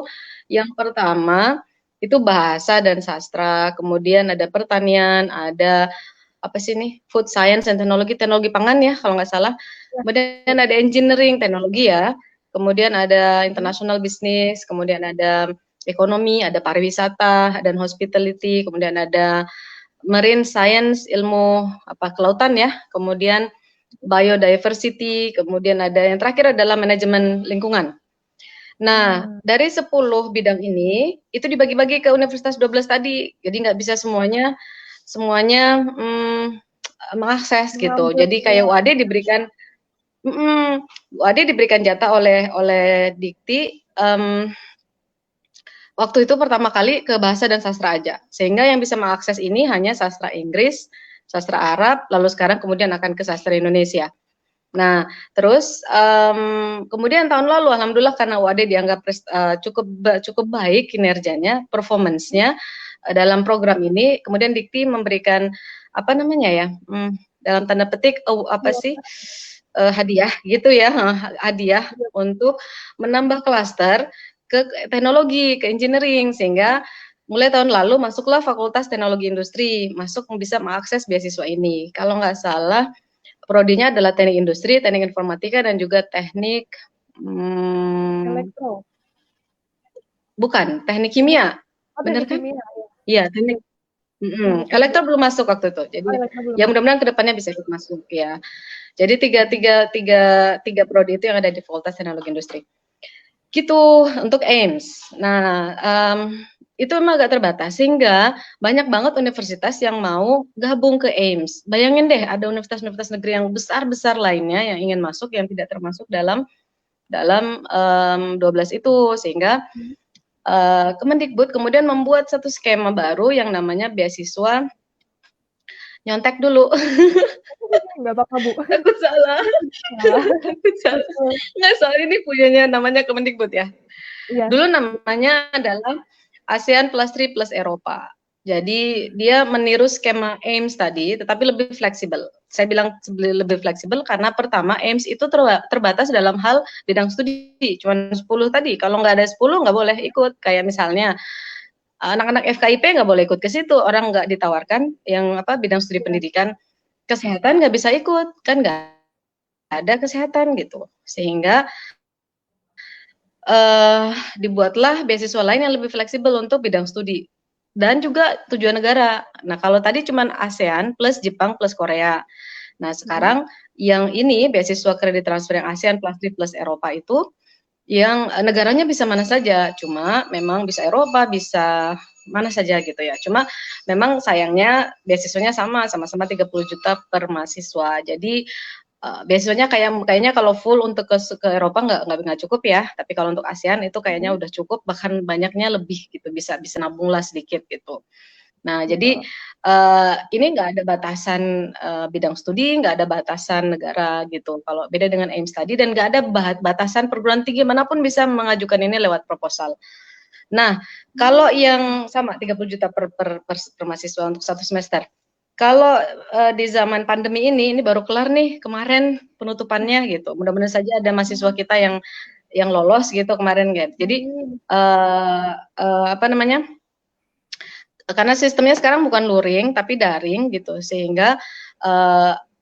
Yang pertama itu bahasa dan sastra, kemudian ada pertanian, ada apa sih ini, food science dan teknologi pangan ya kalau nggak salah. Ya, Kemudian Bu. ada engineering, teknologi ya. kemudian ada international business, kemudian ada ekonomi, ada pariwisata dan hospitality, kemudian ada marine science, ilmu kelautan ya, kemudian biodiversity, kemudian ada yang terakhir adalah manajemen lingkungan. Nah, dari 10 bidang ini, itu dibagi-bagi ke Universitas 12 tadi, jadi nggak bisa semuanya mengakses gitu. Jadi kayak UAD diberikan UAD diberikan jatah oleh Dikti, waktu itu pertama kali ke bahasa dan sastra aja, sehingga yang bisa mengakses ini hanya sastra Inggris, sastra Arab, lalu sekarang kemudian akan ke sastra Indonesia. Nah, terus kemudian tahun lalu alhamdulillah karena UAD dianggap cukup baik kinerjanya, performance-nya dalam program ini, kemudian Dikti memberikan dalam tanda petik hadiah gitu ya, hadiah untuk menambah klaster ke teknologi, ke engineering, sehingga mulai tahun lalu masuklah Fakultas Teknologi Industri, masuk bisa mengakses beasiswa ini. Kalau nggak salah prodinya adalah teknik industri, teknik informatika, dan juga teknik elektro. Bukan, teknik kimia. Benar kan? Kimia. Iya, teknik. Elektro belum masuk waktu itu. Jadi ya mudah-mudahan kedepannya bisa ikut masuk ya. Jadi tiga prodi itu yang ada di Fakultas Teknologi Industri. Gitu untuk AIMS. Nah, itu memang agak terbatas sehingga banyak banget universitas yang mau gabung ke AIMS. Bayangin deh ada universitas-universitas negeri yang besar-besar lainnya yang ingin masuk yang tidak termasuk dalam 12 itu, sehingga Kemendikbud kemudian membuat satu skema baru yang namanya beasiswa nyontek dulu. Nggak apa-apa, Bu. Aku salah. Nggak, soal ini punyanya namanya Kemendikbud ya. Iya. Dulu namanya adalah ASEAN Plus 3 plus Eropa. Jadi dia meniru skema AIMS tadi, tetapi lebih fleksibel. Saya bilang lebih fleksibel karena pertama AIMS itu terbatas dalam hal bidang studi, cuma 10 tadi. Kalau nggak ada 10 nggak boleh ikut. Kayak misalnya anak-anak FKIP nggak boleh ikut ke situ, orang nggak ditawarkan yang bidang studi pendidikan. Kesehatan nggak bisa ikut, kan nggak ada kesehatan gitu. Sehingga dibuatlah beasiswa lain yang lebih fleksibel untuk bidang studi dan juga tujuan negara. Nah, kalau tadi cuma ASEAN plus Jepang plus Korea. Nah, sekarang yang ini beasiswa kredit transfer yang ASEAN plus Eropa itu yang negaranya bisa mana saja, cuma memang bisa Eropa, bisa mana saja gitu ya. Cuma memang sayangnya beasiswanya sama-sama 30 juta per mahasiswa. Jadi beasiswanya kayaknya kalau full untuk ke Eropa nggak cukup ya, tapi kalau untuk ASEAN itu kayaknya udah cukup, bahkan banyaknya lebih gitu, bisa nabung lah sedikit gitu. Nah, jadi ini nggak ada batasan bidang studi, nggak ada batasan negara gitu. Kalau beda dengan AIMS tadi, dan nggak ada batasan perguruan tinggi manapun bisa mengajukan ini lewat proposal. Nah, kalau yang sama 30 juta per mahasiswa untuk satu semester. Kalau di zaman pandemi ini baru kelar nih kemarin penutupannya gitu. Mudah-mudahan saja ada mahasiswa kita yang lolos gitu kemarin kan. Jadi karena sistemnya sekarang bukan luring tapi daring gitu, sehingga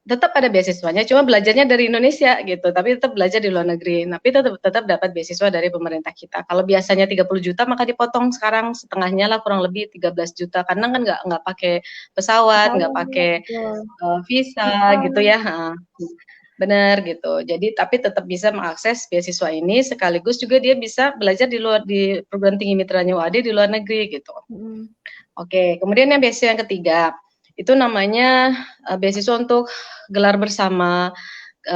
tetap ada beasiswanya, cuma belajarnya dari Indonesia gitu, tapi tetap belajar di luar negeri, tapi tetap dapat beasiswa dari pemerintah kita. Kalau biasanya 30 juta maka dipotong sekarang setengahnya lah, kurang lebih 13 juta, karena kan nggak pakai pesawat, nggak pakai visa gitu ya. Benar gitu. Jadi tapi tetap bisa mengakses beasiswa ini, sekaligus juga dia bisa belajar di perguruan tinggi mitranya UAD di luar negeri gitu. Oke, kemudian yang beasiswa yang ketiga itu namanya beasiswa untuk gelar bersama,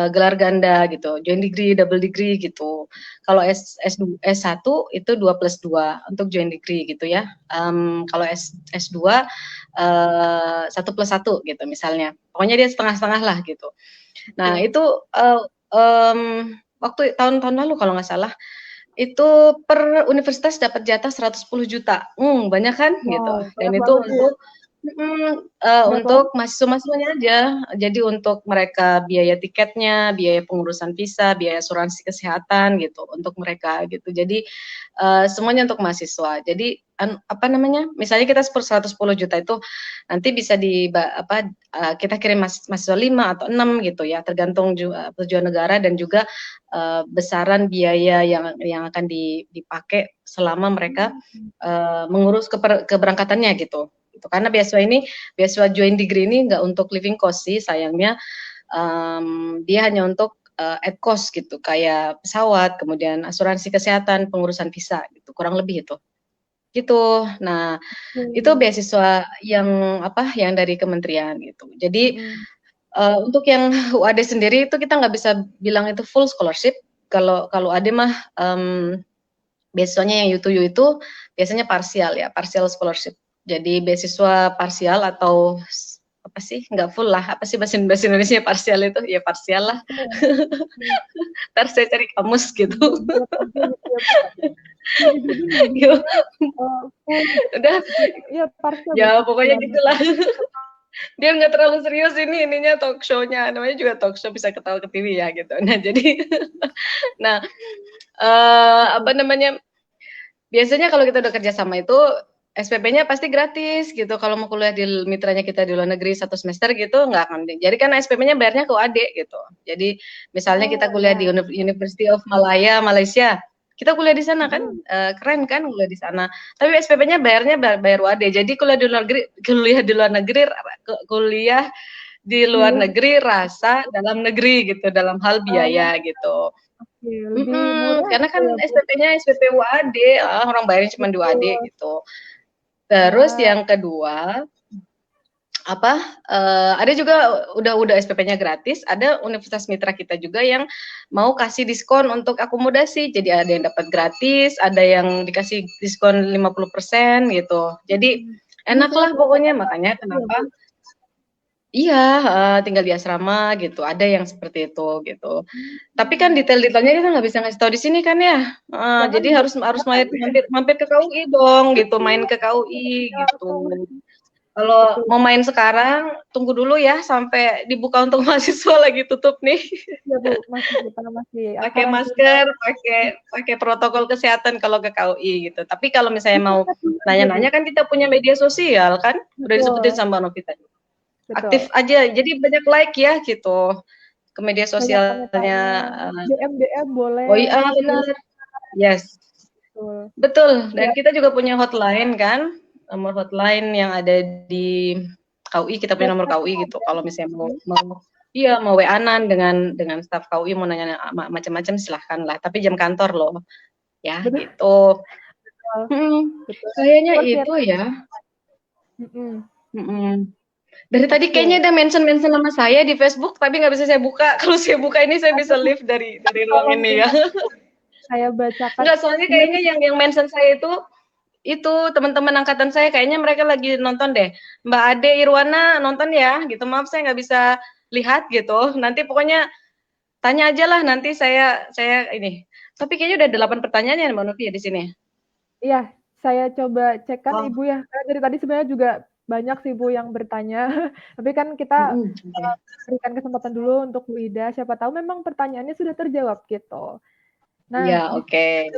gelar ganda gitu, joint degree, double degree gitu. Kalau S1 itu 2+2 untuk joint degree gitu ya. Kalau S2 1+1 gitu misalnya. Pokoknya dia setengah-setengah lah gitu. Nah, itu waktu tahun-tahun lalu kalau nggak salah, itu per universitas dapat jatah 110 juta. Banyak kan gitu. Dan itu untuk mahasiswa-mahasiswanya aja. Jadi untuk mereka biaya tiketnya, biaya pengurusan visa, biaya asuransi kesehatan gitu untuk mereka gitu. Jadi semuanya untuk mahasiswa. Jadi apa namanya, misalnya kita 110 juta itu nanti bisa kita kirim mahasiswa 5 atau 6 gitu ya, tergantung tujuan negara dan juga besaran biaya yang akan dipakai selama mereka mengurus keberangkatannya gitu. Karena beasiswa joint degree ini nggak untuk living cost sih sayangnya, dia hanya untuk at cost gitu, kayak pesawat, kemudian asuransi kesehatan, pengurusan visa gitu, kurang lebih itu. Gitu. Nah, itu beasiswa yang dari kementerian gitu. Jadi untuk yang UAD sendiri itu kita nggak bisa bilang itu full scholarship. Kalau UAD mah beasiswanya yang U2U itu biasanya parsial ya, partial scholarship. Jadi beasiswa parsial atau apa sih, nggak full lah, apa sih bahasa Indonesia parsial itu, ya parsial lah. Ntar saya cari kamus gitu. Udah, ya pokoknya gitulah. Dia nggak terlalu serius ininya talk show-nya, namanya juga talk show, bisa ketawa ke TV ya gitu. Nah jadi, nah apa namanya, biasanya kalau kita udah kerja sama itu SPP-nya pasti gratis gitu. Kalau mau kuliah di mitranya kita di luar negeri 1 semester gitu nggak akan. Jadi kan SPP-nya bayarnya ke UAD gitu. Jadi misalnya kita kuliah di University of Malaya, Malaysia, kita kuliah di sana kan, keren kan kuliah di sana. Tapi SPP-nya bayarnya bayar UAD. Jadi kuliah di luar negeri rasa dalam negeri gitu, dalam hal biaya gitu. Lebih murah karena kan ya, SPP-nya SPP UAD, orang bayarnya cuma di UAD gitu. Terus yang kedua, ada juga udah SPP-nya gratis, ada universitas mitra kita juga yang mau kasih diskon untuk akomodasi. Jadi ada yang dapat gratis, ada yang dikasih diskon 50% gitu. Jadi enak lah pokoknya, makanya kenapa iya, tinggal di asrama gitu, ada yang seperti itu gitu. Tapi kan detail-detailnya kita nggak bisa ngasih tahu di sini kan ya, jadi harus mampir ke KUI dong gitu, main ke KUI gitu. Kalau mau main sekarang, tunggu dulu ya sampai dibuka untuk mahasiswa lagi tutup nih. Iya Bu, masih Pakai masker, pakai protokol kesehatan kalau ke KUI gitu. Tapi kalau misalnya mau nanya-nanya kan kita punya media sosial kan, udah disebutin sama Novi tadi. Aktif aja, jadi banyak like ya gitu ke media sosialnya. DM boleh. Oh iya benar, yes, betul. Dan kita juga punya hotline kan, nomor hotline yang ada di KUI, kita punya nomor KUI gitu. Kalau misalnya mau WA-an dengan staf KUI, mau nanya macam-macam silahkan lah. Tapi jam kantor loh, ya gitu. Kayaknya itu ya. Dari tadi kayaknya ada mention nama saya di Facebook, tapi nggak bisa saya buka. Kalau saya buka ini saya bisa leave dari ruang ini ya. Saya bacakan. Enggak, soalnya kayaknya yang mention saya itu teman-teman angkatan saya, kayaknya mereka lagi nonton deh. Mbak Ade Irwana nonton ya, gitu. Maaf saya nggak bisa lihat gitu. Nanti pokoknya tanya aja lah, nanti saya ini. Tapi kayaknya udah 8 pertanyaan ya Mbak Novi ya di sini. Iya, saya coba cekkan Ibu ya. Karena dari tadi sebenarnya juga banyak sih Bu yang bertanya. Tapi kan kita berikan kesempatan dulu untuk Bu Ida. Siapa tahu memang pertanyaannya sudah terjawab gitu. Nah, ya, oke.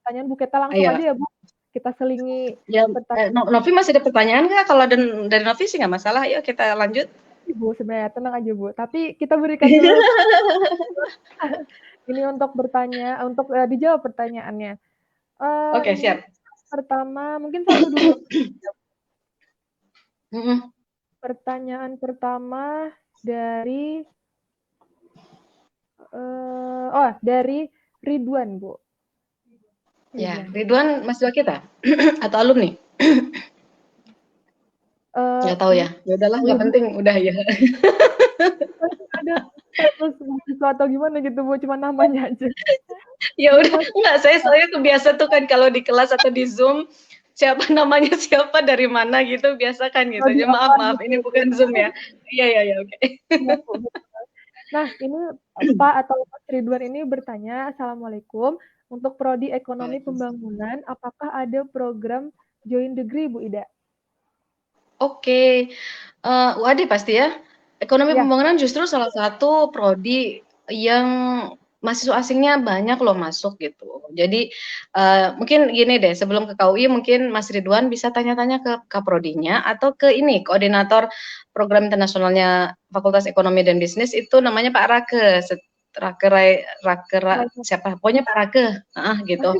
Pertanyaan Bu Keta langsung aja ya Bu. Kita selingi. Ya, Novi masih ada pertanyaan nggak? Kalau dari Novi sih nggak masalah. Yuk kita lanjut. Ibu sebenarnya tenang aja Bu. Tapi kita berikan dulu ini untuk bertanya, untuk dijawab pertanyaannya. Oke, siap. Pertama, mungkin satu dulu. Pertanyaan pertama dari dari Ridwan, Bu. Ya, Ridwan mahasiswa kita atau alumni? Nggak tahu ya. Ya udahlah, nggak penting. Udah ya. Ada status mahasiswa atau gimana gitu Bu, cuma namanya aja. Ya udah, enggak, saya kebiasa tuh kan kalau di kelas atau di Zoom, siapa namanya siapa dari mana gitu, biasa kan gitu. Ya, maaf, ini bukan Zoom ya. Iya, oke. Nah, ini Pak atau Mas Ridwan ini bertanya, Assalamualaikum, untuk Prodi Ekonomi Pembangunan, apakah ada program joint degree Bu Ida? Oke, UAD pasti ya. Ekonomi Pembangunan justru salah satu prodi yang mahasiswa asingnya banyak loh masuk gitu. Jadi mungkin gini deh, sebelum ke KUI mungkin Mas Ridwan bisa tanya-tanya ke Kaprodinya atau ke ini koordinator program internasionalnya Fakultas Ekonomi dan Bisnis itu namanya Pak Rake. Rake Rake siapa? Pokoknya Pak Rake, gitu.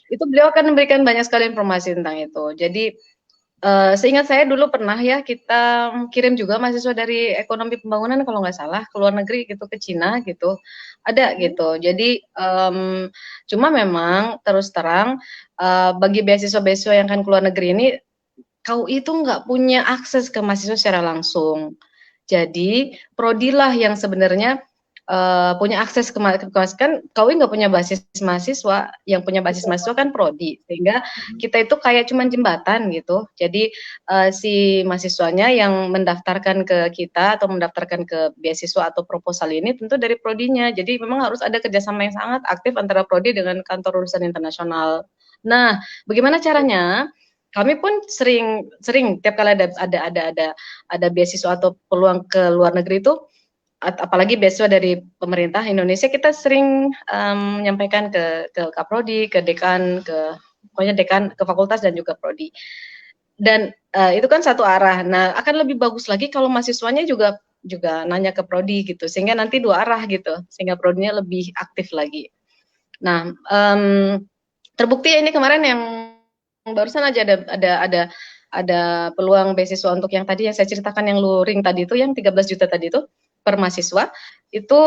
Itu beliau akan memberikan banyak sekali informasi tentang itu. Jadi seingat saya dulu pernah ya kita kirim juga mahasiswa dari ekonomi pembangunan kalau nggak salah ke luar negeri gitu ke Cina gitu ada gitu jadi cuma memang terus terang bagi beasiswa-beasiswa yang akan ke luar negeri ini KUI itu nggak punya akses ke mahasiswa secara langsung jadi prodilah yang sebenarnya punya akses ke kan KUI nggak punya basis mahasiswa, yang punya basis mahasiswa kan prodi, sehingga kita itu kayak cuman jembatan gitu. Jadi si mahasiswanya yang mendaftarkan ke kita atau mendaftarkan ke beasiswa atau proposal ini tentu dari prodinya. Jadi memang harus ada kerjasama yang sangat aktif antara prodi dengan kantor urusan internasional. Nah, bagaimana caranya? Kami pun sering tiap kali ada beasiswa atau peluang ke luar negeri itu apalagi beasiswa dari pemerintah Indonesia kita sering menyampaikan ke Kaprodi, ke dekan, ke pokoknya dekan, ke fakultas dan juga prodi. Dan itu kan satu arah. Nah, akan lebih bagus lagi kalau mahasiswanya juga nanya ke prodi gitu, sehingga nanti dua arah gitu, sehingga prodinya lebih aktif lagi. Nah, terbukti ini kemarin yang barusan aja ada peluang beasiswa untuk yang tadi yang saya ceritakan yang luring tadi itu, yang 13 juta tadi itu per mahasiswa itu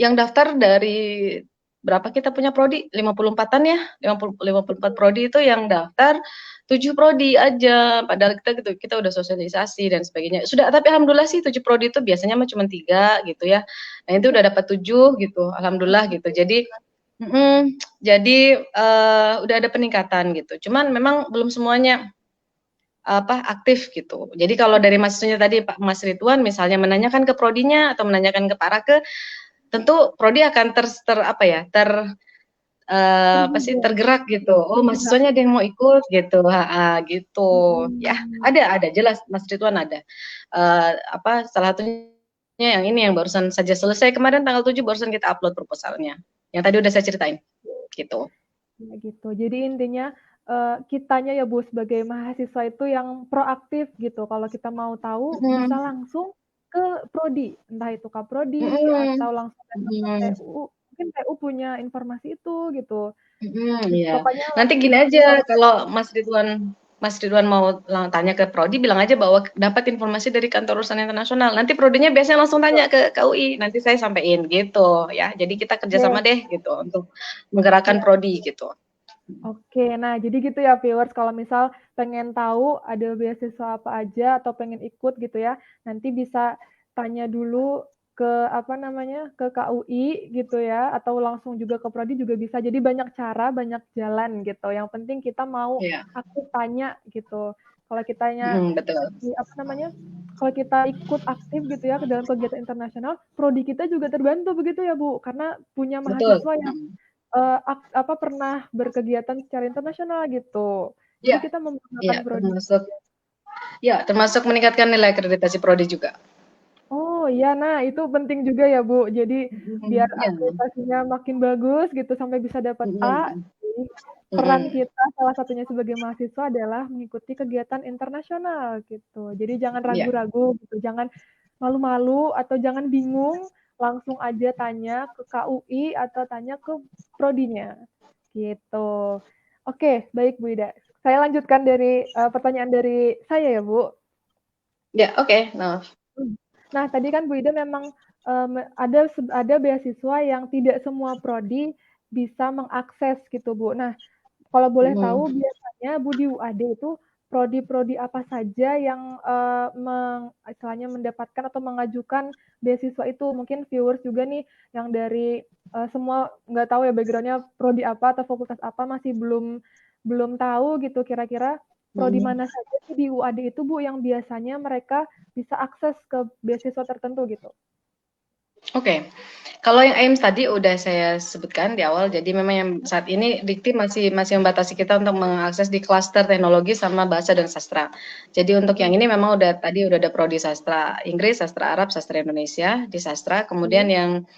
yang daftar dari berapa kita punya prodi 54-an ya 54 prodi itu yang daftar 7 prodi aja padahal kita udah sosialisasi dan sebagainya sudah tapi alhamdulillah sih 7 prodi itu biasanya mah cuma 3 gitu ya nah itu udah dapat 7 gitu alhamdulillah gitu jadi udah ada peningkatan gitu cuman memang belum semuanya aktif gitu. Jadi kalau dari mahasiswanya tadi Pak Mas Ridwan misalnya menanyakan ke prodinya atau menanyakan ke Pak Rake, tentu prodi akan tergerak gitu. Oh mahasiswanya ada yang mau ikut gitu, gitu. Ya ada jelas Mas Ridwan ada. Salah satunya yang ini yang barusan saja selesai kemarin tanggal 7 barusan kita upload proposalnya. Yang tadi udah saya ceritain, gitu. Ya gitu. Jadi intinya kitanya ya Bu sebagai mahasiswa itu yang proaktif gitu. Kalau kita mau tahu bisa langsung ke prodi, entah itu Kaprodi atau langsung ke TU. Mungkin TU punya informasi itu gitu. Iya. Pokoknya Nanti gini aja kalau Mas Ridwan mau tanya ke prodi bilang aja bahwa dapat informasi dari kantor urusan internasional. Nanti prodinya biasanya langsung tanya ke KUI, nanti saya sampaikan gitu ya. Jadi kita kerjasama deh gitu untuk menggerakkan prodi gitu. Oke, nah jadi gitu ya viewers, kalau misal pengen tahu ada beasiswa apa aja atau pengen ikut gitu ya, nanti bisa tanya dulu ke ke KUI gitu ya, atau langsung juga ke prodi juga bisa. Jadi banyak cara, banyak jalan gitu. Yang penting kita mau aktif tanya gitu. Kalau kitanya betul. kalau kita ikut aktif gitu ya ke dalam kegiatan internasional, prodi kita juga terbantu begitu ya Bu, karena punya mahasiswa yang pernah berkegiatan secara internasional gitu. Jadi kita menggunakan prodi. Termasuk meningkatkan nilai akreditasi prodi juga. Oh iya, nah itu penting juga ya Bu. Jadi biar akreditasinya makin bagus gitu sampai bisa dapat A. Jadi peran kita salah satunya sebagai mahasiswa adalah mengikuti kegiatan internasional gitu. Jadi jangan ragu-ragu gitu, jangan malu-malu atau jangan bingung, langsung aja tanya ke KUI atau tanya ke prodinya. Gitu. Oke, baik Bu Ida. Saya lanjutkan dari pertanyaan dari saya ya, Bu. Ya, oke. Nah, tadi kan Bu Ida memang ada beasiswa yang tidak semua prodi bisa mengakses gitu, Bu. Nah, kalau boleh tahu biasanya Bu di UAD itu prodi-prodi apa saja yang istilahnya mendapatkan atau mengajukan beasiswa itu? Mungkin viewers juga nih yang dari semua nggak tahu ya background-nya prodi apa atau fakultas apa masih belum tahu gitu kira-kira prodi mana saja sih di UAD itu Bu yang biasanya mereka bisa akses ke beasiswa tertentu gitu. Oke. Kalau yang AIMS tadi udah saya sebutkan di awal, jadi memang yang saat ini Dikti masih membatasi kita untuk mengakses di klaster teknologi sama bahasa dan sastra. Jadi untuk yang ini memang udah ada prodi sastra Inggris, sastra Arab, sastra Indonesia di sastra. Kemudian yang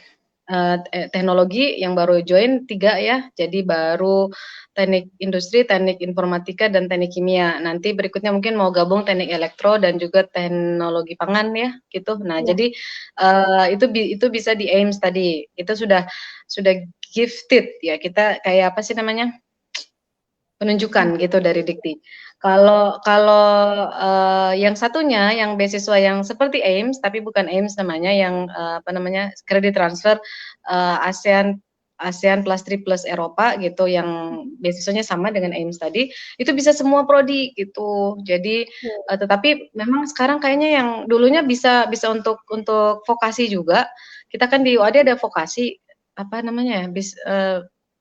teknologi yang baru join 3 ya. Jadi baru teknik industri, teknik informatika, dan teknik kimia. Nanti berikutnya mungkin mau gabung teknik elektro dan juga teknologi pangan ya, gitu. Nah, Iya. jadi itu bisa di AIMS tadi. Itu sudah gifted ya. Kita kayak apa sih namanya? Penunjukan gitu dari Dikti. Kalau kalau yang satunya, yang beasiswa yang seperti AIMS, tapi bukan AIMS namanya, yang apa namanya, kredit transfer ASEAN ASEAN plus 3 plus Eropa gitu, yang beasiswanya sama dengan AIMS tadi, itu bisa semua prodi gitu. Jadi tetapi memang sekarang kayaknya yang dulunya bisa bisa untuk vokasi juga. Kita kan di UAD ada vokasi, apa namanya ya, Bisnis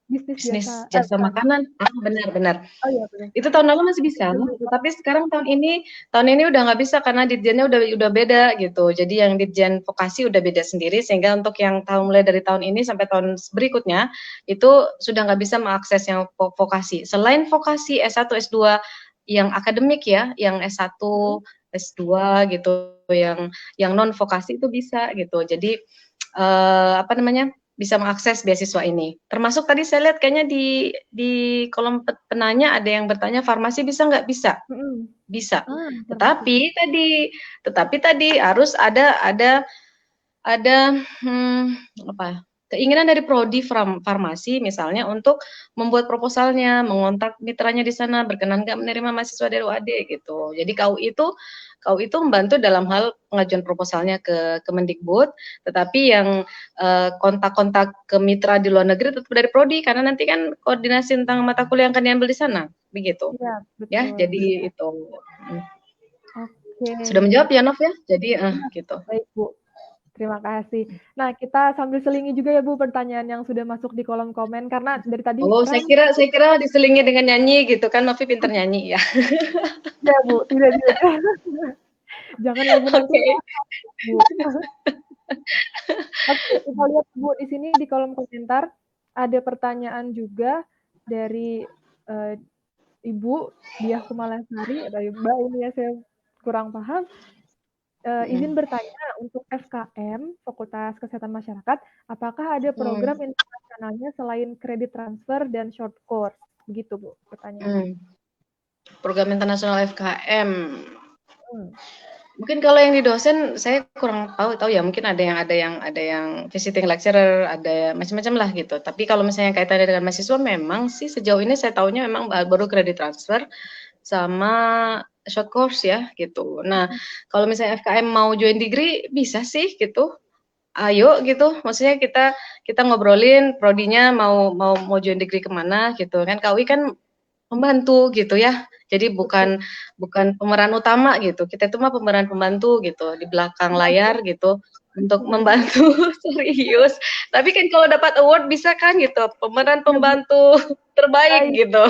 bisnis jasa, jasa bukan. makanan. Benar benar. Oh iya benar. Itu tahun lalu masih bisa, tetapi sekarang tahun ini udah nggak bisa karena dirjennya udah beda gitu. Jadi yang dirjen vokasi udah beda sendiri, sehingga untuk yang mulai dari tahun ini sampai tahun berikutnya itu sudah nggak bisa mengakses yang vokasi. Selain vokasi S1, S2 yang akademik ya, yang S1, S2 gitu, yang non vokasi itu bisa gitu. Jadi apa namanya, bisa mengakses beasiswa ini. Termasuk tadi saya lihat kayaknya di kolom penanya ada yang bertanya farmasi bisa nggak? Bisa, Mhm. bisa. Farmasi. Tetapi tadi harus ada apa, keinginan dari prodi farmasi misalnya untuk membuat proposalnya, mengontak mitranya di sana, berkenan nggak menerima mahasiswa dari UAD gitu. Jadi KUI itu membantu dalam hal pengajuan proposalnya ke Kemendikbud, tetapi yang kontak-kontak ke mitra di luar negeri tetap dari prodi, karena nanti kan koordinasi tentang mata kuliah yang akan diambil di sana, begitu. Iya, Ya, betul. jadi itu. Oke. Sudah menjawab ya, Nov ya? Jadi Iya, gitu. baik, Bu. Terima kasih. Nah, kita sambil selingi juga ya, Bu, pertanyaan yang sudah masuk di kolom komen, karena dari tadi Oh, saya kira diselingi dengan nyanyi gitu kan, Novi pinter nyanyi ya. ya, Bu, tidak tidak. Jangan ya, Bu, nanti Oke. Bu. Oke, kita lihat, Bu, di sini di kolom komentar ada pertanyaan juga dari Ibu Diah Kumalasari, dari Mbak ini ya, saya kurang paham. Izin bertanya, untuk FKM, Fakultas Kesehatan Masyarakat, apakah ada program internasionalnya selain kredit transfer dan short course? Begitu, Bu, pertanyaannya. Program internasional FKM. Hmm. Mungkin kalau yang di dosen saya kurang tahu ya, mungkin ada yang visiting lecturer, ada macam-macam lah gitu. Tapi kalau misalnya kaitannya dengan mahasiswa, memang sih sejauh ini saya tahunya memang baru kredit transfer sama short course ya gitu. Nah, kalau misalnya FKM mau join degree bisa sih gitu. Ayo gitu, maksudnya kita kita ngobrolin prodinya mau join degree kemana gitu kan. KUI kan membantu gitu ya. Jadi Betul. bukan pemeran utama gitu. Kita itu mah pemeran pembantu gitu di belakang layar gitu untuk membantu serius. Tapi kan kalau dapat award bisa kan gitu, pemeran Ya, Bu. pembantu terbaik Baik. gitu.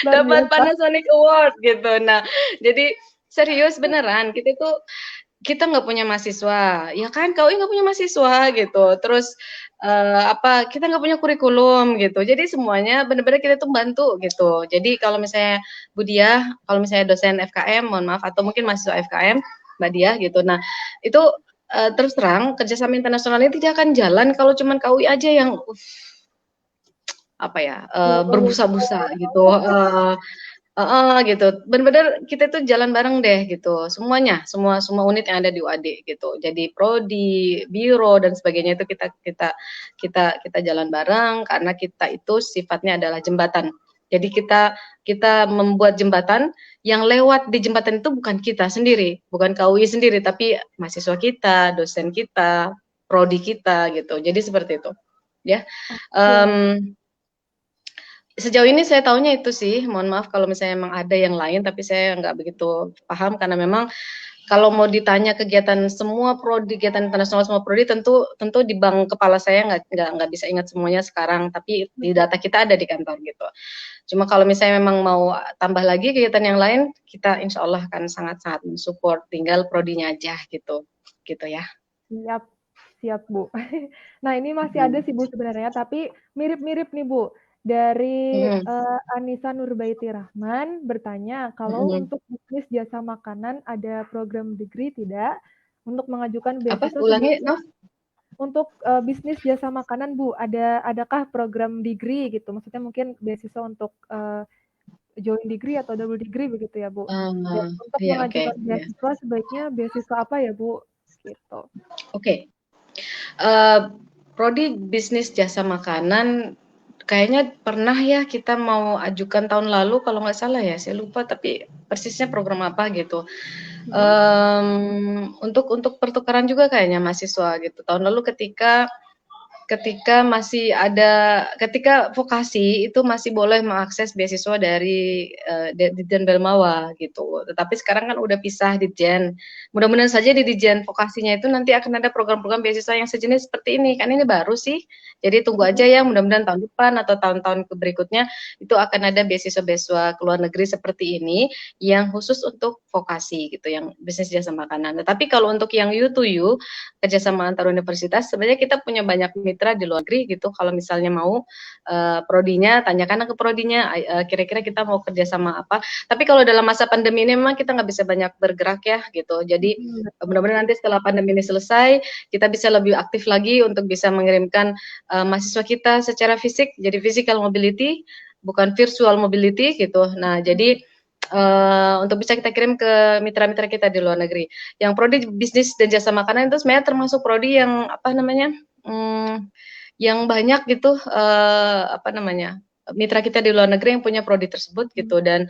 Luar Dapat biasa. Panasonic Award gitu. Nah, jadi serius beneran kita nggak punya mahasiswa, ya kan? KUI nggak punya mahasiswa gitu. Terus apa? Kita nggak punya kurikulum gitu. Jadi semuanya benar-benar kita tuh bantu gitu. Jadi kalau misalnya Bu Diah, kalau misalnya dosen FKM, mohon maaf, atau mungkin mahasiswa FKM, Mbak Diah gitu. Nah, itu terus terang kerjasama internasional ini tidak akan jalan kalau cuman KUI aja yang apa ya, berbusa-busa gitu. Gitu. Bener-bener kita tuh jalan bareng deh gitu. Semuanya, semua semua unit yang ada di UAD gitu. Jadi prodi, biro dan sebagainya itu kita jalan bareng karena kita itu sifatnya adalah jembatan. Jadi kita membuat jembatan, yang lewat di jembatan itu bukan kita sendiri, bukan KUI sendiri, tapi mahasiswa kita, dosen kita, prodi kita gitu. Jadi seperti itu. Ya. Oke. Sejauh ini saya tahunya itu sih, mohon maaf kalau misalnya memang ada yang lain, tapi saya nggak begitu paham karena memang kalau mau ditanya kegiatan semua prodi, kegiatan internasional semua prodi, tentu di bank kepala saya nggak bisa ingat semuanya sekarang, tapi di data kita ada di kantor gitu. Cuma kalau misalnya memang mau tambah lagi kegiatan yang lain, kita insya Allah akan sangat-sangat mensupport, tinggal prodinya aja gitu, gitu ya. Siap, siap, Bu. Nah, ini masih ada sih, Bu, sebenarnya, tapi mirip-mirip nih, Bu. Dari Mhm, Anissa Nurbaiti Rahman bertanya, kalau mhm, untuk bisnis jasa makanan ada program degree tidak? untuk mengajukan Apa? beasiswa Ulangi, sebelumnya Nov? untuk bisnis jasa makanan Bu, adakah program degree gitu? Maksudnya mungkin beasiswa untuk joint degree atau double degree begitu ya Bu? Dan untuk Iya, oke, mengajukan ya. beasiswa sebaiknya beasiswa apa ya Bu? Gitu. Oke. Eh, Prodi bisnis jasa makanan kayaknya pernah ya kita mau ajukan tahun lalu kalau nggak salah ya, saya lupa tapi persisnya program apa gitu. Mhm. Untuk pertukaran juga kayaknya mahasiswa gitu. Tahun lalu ketika ketika masih ada ketika vokasi itu masih boleh mengakses beasiswa dari Ditjen Belmawa gitu. Tetapi sekarang kan udah pisah Ditjen. Mudah-mudahan saja di Ditjen vokasinya itu nanti akan ada program-program beasiswa yang sejenis seperti ini. Kan ini baru sih. Jadi tunggu aja Mhm. ya, mudah-mudahan tahun depan atau tahun-tahun berikutnya itu akan ada beasiswa-beasiswa ke luar negeri seperti ini yang khusus untuk vokasi gitu, yang bisnis jasa makanan. Tetapi kalau untuk yang you to you kerjasama antar universitas, sebenarnya kita punya banyak mitra di luar negeri gitu. Kalau misalnya mau prodinya, tanyakan ke prodinya, kira-kira kita mau kerjasama apa. Tapi kalau dalam masa pandemi ini memang kita nggak bisa banyak bergerak ya gitu. Jadi Mhm, betul. mudah-mudahan nanti setelah pandemi ini selesai, kita bisa lebih aktif lagi untuk bisa mengirimkan mahasiswa kita secara fisik, jadi physical mobility, bukan virtual mobility gitu. Nah, jadi untuk bisa kita kirim ke mitra-mitra kita di luar negeri. Yang prodi bisnis dan jasa makanan itu sebenarnya termasuk prodi yang apa namanya, yang banyak gitu, apa namanya, mitra kita di luar negeri yang punya prodi tersebut gitu. Dan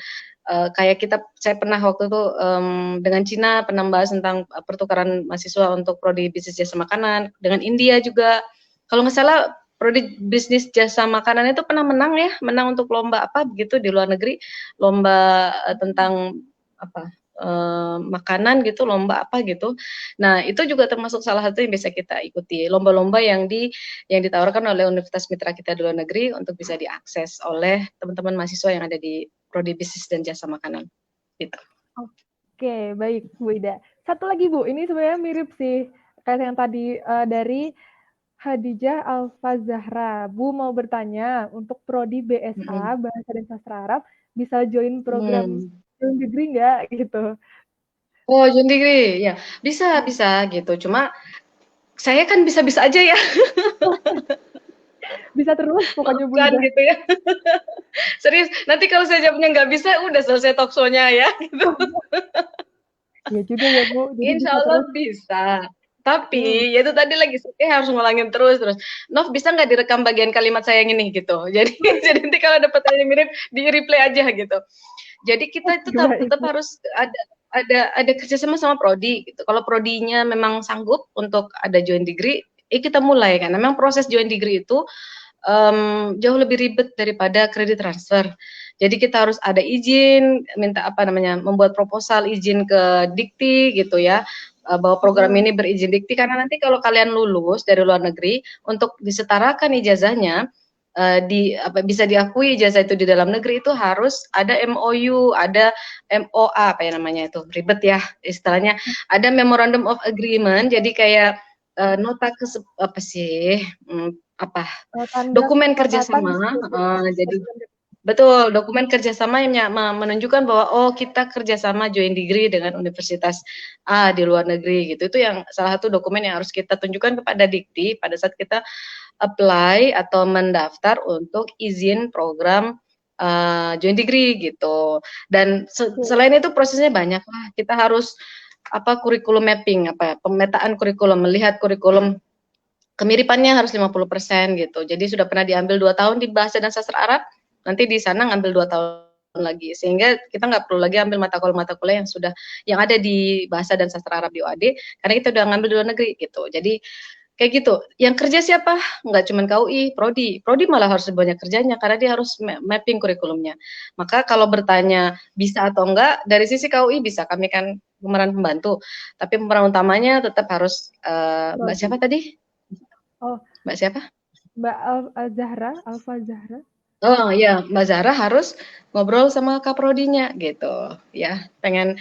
kayak saya pernah waktu itu dengan Cina pernah membahas tentang pertukaran mahasiswa untuk prodi bisnis jasa makanan, dengan India juga. Kalau nggak salah prodi bisnis jasa makanan itu pernah menang ya, menang untuk lomba apa begitu di luar negeri, lomba tentang apa, makanan gitu, lomba apa gitu. Nah, itu juga termasuk salah satu yang bisa kita ikuti, lomba-lomba yang ditawarkan oleh universitas mitra kita di luar negeri untuk bisa diakses oleh teman-teman mahasiswa yang ada di prodi bisnis dan jasa makanan, gitu. Oke, baik Bu Ida. Satu lagi Bu, ini sebenarnya mirip sih kayak yang tadi dari Hadijah Alfa Zahra. Bu mau bertanya, untuk prodi BSA, Mhm. Bahasa dan Sastra Arab, bisa join program Mmm. join degree nggak? Gitu. Oh, join degree, ya. Bisa bisa gitu, cuma saya kan bisa-bisa aja ya, Bisa terus pokoknya Bu maafkan Ida. gitu ya. Serius, nanti kalau saya jawabnya nggak bisa, udah selesai talk show-nya ya, gitu. Iya juga ya Bu, jadi Insya bisa Allah terus. bisa. Hmm. Tapi, ya itu tadi lagi harus ngulangin terus. Nov bisa nggak direkam bagian kalimat saya yang ini gitu. Jadi, jadi nanti kalau ada pertanyaan mirip di replay aja gitu. Jadi kita itu Baik tetap Bu. harus ada kerjasama sama prodi gitu. Kalau prodinya memang sanggup untuk ada joint degree, kita mulai kan. Memang proses joint degree itu jauh lebih ribet daripada kredit transfer. Jadi kita harus ada izin, minta apa namanya, membuat proposal izin ke Dikti gitu ya, bahwa program Hmm. ini berizin Dikti karena nanti kalau kalian lulus dari luar negeri untuk disetarakan ijazahnya bisa diakui ijazah itu di dalam negeri itu harus ada MOU, ada MOA apa ya namanya itu ribet ya istilahnya, ada Memorandum of Agreement jadi kayak nota apa sih apa Tanda dokumen kesepakatan kerjasama, seperti itu. jadi betul dokumen kerjasama yang menunjukkan bahwa oh kita kerjasama joint degree dengan universitas A di luar negeri gitu. Itu yang salah satu dokumen yang harus kita tunjukkan kepada Dikti pada saat kita apply atau mendaftar untuk izin program joint degree gitu. Dan Oke. selain itu prosesnya banyak lah. Kita harus apa kurikulum mapping apa pemetaan kurikulum, melihat kurikulum kemiripannya harus 50% gitu. Jadi sudah pernah diambil 2 tahun di Bahasa dan Sastra Arab, nanti di sana ngambil 2 tahun lagi. Sehingga kita nggak perlu lagi ambil mata kuliah yang ada di Bahasa dan Sastra Arab di UAD, karena kita udah ngambil di luar negeri gitu. Jadi kayak gitu. Yang kerja siapa? Nggak cuma KUI, prodi. Prodi malah harus banyak kerjanya karena dia harus mapping kurikulumnya. Maka kalau bertanya bisa atau enggak, dari sisi KUI bisa, kami kan pemeran pembantu. Tapi pemeran utamanya tetap harus Mbak Prodi. siapa tadi? Oh, Mbak siapa? Mbak Zahra, Alfa Zahra. Oh ya, Mbak Zahra harus ngobrol sama kaprodinya gitu ya. Pengen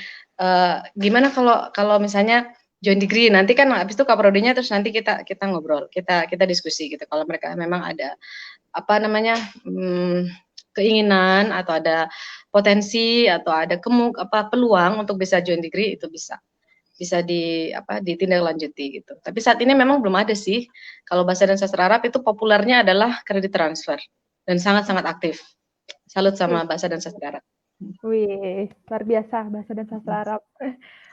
gimana kalau kalau misalnya join degree nanti kan habis itu kaprodinya terus nanti kita kita ngobrol, kita diskusi gitu. Kalau mereka memang ada apa namanya keinginan atau ada potensi atau ada peluang untuk bisa join degree itu bisa. bisa ditindaklanjuti gitu. Tapi saat ini memang belum ada sih. Kalau bahasa dan sastra Arab itu populernya adalah kredit transfer dan sangat-sangat aktif. Salut sama bahasa dan sastra Arab. Wih, luar biasa bahasa dan sastra Arab.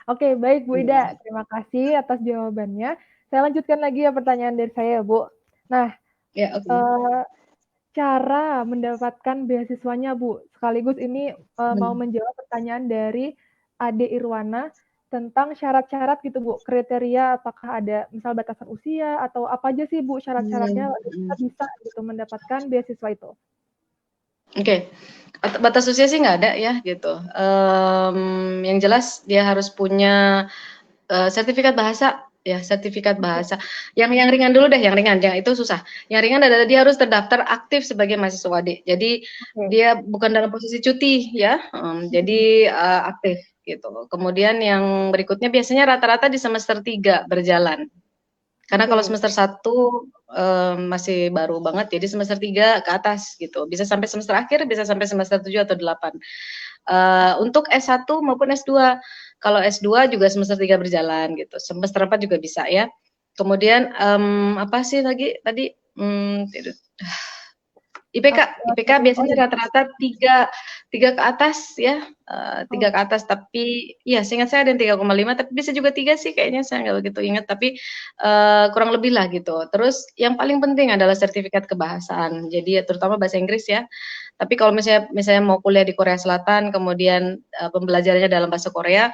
Oke, baik Bu Ida, terima kasih atas jawabannya. Saya lanjutkan lagi ya pertanyaan dari saya, Bu. Nah, Ya, oke. cara mendapatkan beasiswanya, Bu. Sekaligus ini mau menjawab pertanyaan dari Ade Irwana tentang syarat-syarat gitu, Bu. Kriteria apakah ada misal batasan usia atau apa aja sih, Bu, syarat-syaratnya kita bisa gitu mendapatkan beasiswa itu? Oke. Batas usia sih nggak ada ya gitu. Yang jelas dia harus punya sertifikat bahasa ya, sertifikat bahasa. Yang ringan dulu deh, yang ringan, yang itu susah. Yang ringan adalah dia harus terdaftar aktif sebagai mahasiswa D. Jadi Oke. dia bukan dalam posisi cuti ya, jadi aktif gitu. Kemudian yang berikutnya biasanya rata-rata di semester 3 berjalan. Karena kalau Oke. semester 1 masih baru banget, jadi semester 3 ke atas gitu. Bisa sampai semester akhir, bisa sampai semester 7 atau 8. Untuk S1 maupun S2. Kalau S2 juga semester 3 berjalan gitu, semester 4 juga bisa ya. Kemudian, apa sih lagi tadi? IPK biasanya rata-rata 3 ke atas ya, 3 ke atas, tapi ya seingat saya ada yang 3,5 tapi bisa juga 3 sih kayaknya, saya nggak begitu ingat, tapi, kurang lebih lah gitu. Terus yang paling penting adalah sertifikat kebahasaan, jadi ya terutama bahasa Inggris ya. Tapi kalau misalnya mau kuliah di Korea Selatan, kemudian, pembelajarannya dalam bahasa Korea,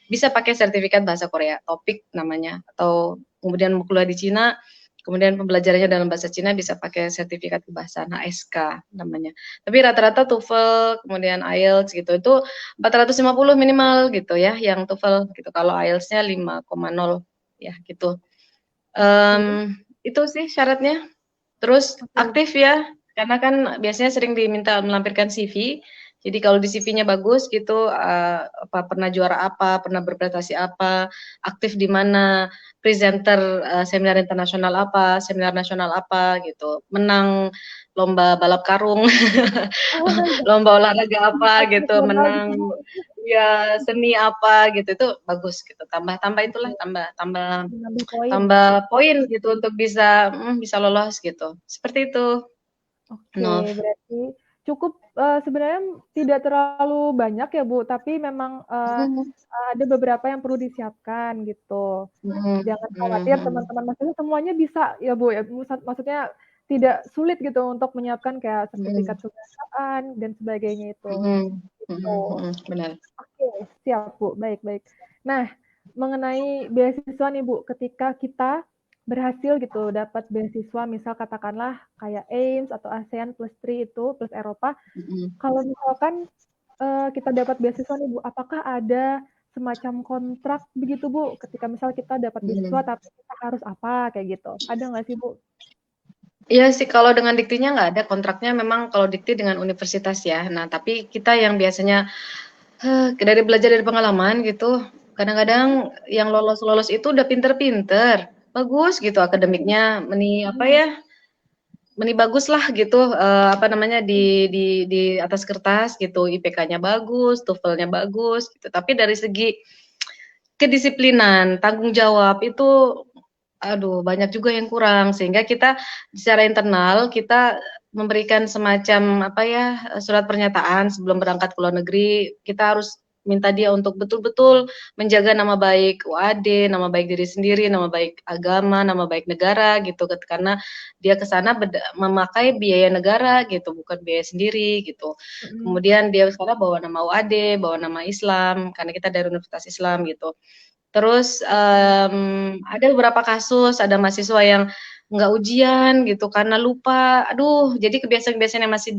bisa pakai sertifikat bahasa Korea, TOPIK namanya, atau kemudian mau kuliah di Cina, kemudian pembelajarannya dalam bahasa Cina bisa pakai sertifikat kebahasaan HSK namanya. Tapi rata-rata TOEFL, kemudian IELTS gitu, itu 450 minimal gitu ya, yang TOEFL gitu. Kalau IELTS-nya 5,0 ya gitu. Itu sih syaratnya. Terus aktif ya, karena kan biasanya sering diminta melampirkan CV. Jadi kalau di CV-nya bagus gitu, pernah juara apa, pernah berprestasi apa, aktif di mana, presenter seminar internasional apa, seminar nasional apa gitu, menang lomba balap karung, lomba olahraga apa gitu, menang ya seni apa gitu, itu bagus gitu. Tambah itulah, tambah Menambah poin. tambah poin gitu untuk bisa lolos gitu. Seperti itu. Oke, Nov. berarti cukup, sebenarnya tidak terlalu banyak ya, Bu, tapi memang, Mhm, ada beberapa yang perlu disiapkan gitu. mhm, Jangan mhm, khawatir mhm, teman-teman, maksudnya semuanya bisa ya, Bu, ya, maksudnya tidak sulit gitu untuk menyiapkan kayak mhm, sertifikat kebahasaan dan sebagainya itu, mhm, gitu. mhm, mhm, benar. Oke, siap Bu, baik baik. Nah, mengenai beasiswa nih Bu, ketika kita berhasil gitu dapat beasiswa, misal katakanlah kayak AIMS atau ASEAN Plus 3 itu, plus Eropa, Mhm, kalau misalkan, kita dapat beasiswa nih Bu, apakah ada semacam kontrak begitu Bu, ketika misal kita dapat beasiswa mhm. tapi kita harus apa, kayak gitu, ada nggak sih Bu? Iya sih kalau dengan diktinya nggak ada, kontraknya memang kalau dikti dengan universitas ya. Nah, tapi kita yang biasanya, dari belajar dari pengalaman gitu, kadang-kadang yang lolos-lolos itu udah pinter-pinter, bagus gitu akademiknya, apa Mhm, ya, bagus lah gitu, apa namanya, di atas kertas gitu, IPK-nya bagus, TOEFL-nya bagus gitu, tapi dari segi kedisiplinan, tanggung jawab itu, aduh banyak juga yang kurang, sehingga kita secara internal, kita memberikan semacam, apa ya, surat pernyataan sebelum berangkat ke luar negeri, kita harus minta dia untuk betul-betul menjaga nama baik UAD, nama baik diri sendiri, nama baik agama, nama baik negara gitu, karena dia ke sana memakai biaya negara gitu, bukan biaya sendiri gitu. mhm. Kemudian dia sekarang bawa nama UAD, bawa nama Islam, karena kita dari Universitas Islam gitu. Terus, ada beberapa kasus, ada mahasiswa yang nggak ujian gitu karena lupa, aduh jadi kebiasaan-kebiasaan yang masih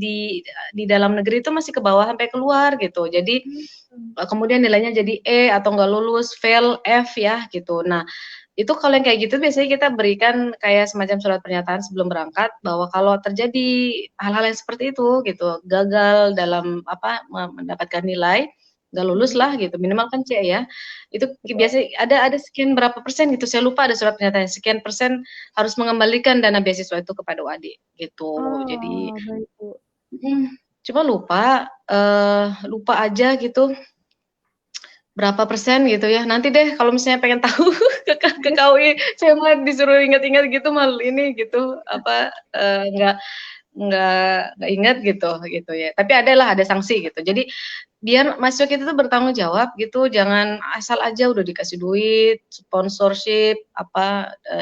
di dalam negeri itu masih ke bawah sampai keluar gitu. Jadi, Mmm, kemudian nilainya jadi E atau nggak lulus, fail, F ya gitu. Nah, itu kalau yang kayak gitu biasanya kita berikan kayak semacam surat pernyataan sebelum berangkat bahwa kalau terjadi hal-hal yang seperti itu gitu, gagal dalam apa, mendapatkan nilai, nggak lulus mhm, lah gitu, minimal kan C ya, itu betul. biasanya ada sekian berapa persen gitu, saya lupa ada surat pernyataannya, sekian persen harus mengembalikan dana beasiswa itu kepada WADI gitu. Jadi Oh, baik Bu. cuma lupa, lupa aja gitu. berapa persen gitu ya. Nanti deh kalau misalnya pengen tahu ke KUI, saya mah disuruh ingat-ingat gitu mal ini gitu apa nggak ingat gitu ya. Tapi ada sanksi gitu. Jadi biar mahasiswa kita tuh bertanggung jawab gitu, jangan asal aja udah dikasih duit, sponsorship,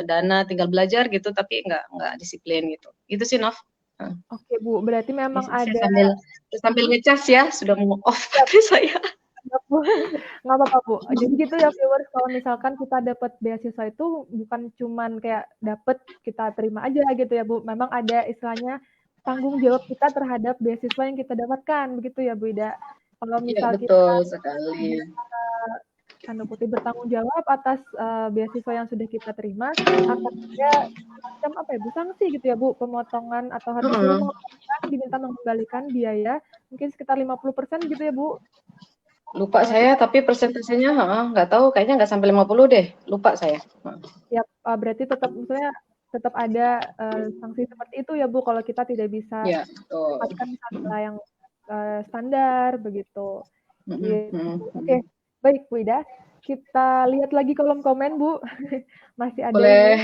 dana, tinggal belajar gitu, tapi nggak disiplin gitu. Itu sih Nov. Oke Bu, berarti Ini memang saya ada. sambil ngecas ya, sudah mau off baterai saya. Nggak apa-apa Bu. Jadi gitu ya viewers, kalau misalkan kita dapat beasiswa itu bukan cuman kayak dapat kita terima aja gitu ya Bu. Memang ada istilahnya tanggung jawab kita terhadap beasiswa yang kita dapatkan, begitu ya Bu Ida. Kalau Iya misal kita betul sekali. tanda kutip bertanggung jawab atas beasiswa yang sudah kita terima, akan ada macam apa ya Bu, sanksi gitu ya Bu, pemotongan atau harus disuruh diminta mengembalikan biaya mungkin sekitar 50% gitu ya Bu. Lupa saya, tapi persentasenya nggak tahu, kayaknya nggak sampai 50 deh, lupa saya. Ya, berarti tetap misalnya tetap ada sanksi seperti itu ya Bu, kalau kita tidak bisa Ya, betul. mendapatkan nilai yang standar begitu. Gitu. Oke, Okay. baik Bu Ida. Kita lihat lagi kolom komen Bu. Masih ada Boleh.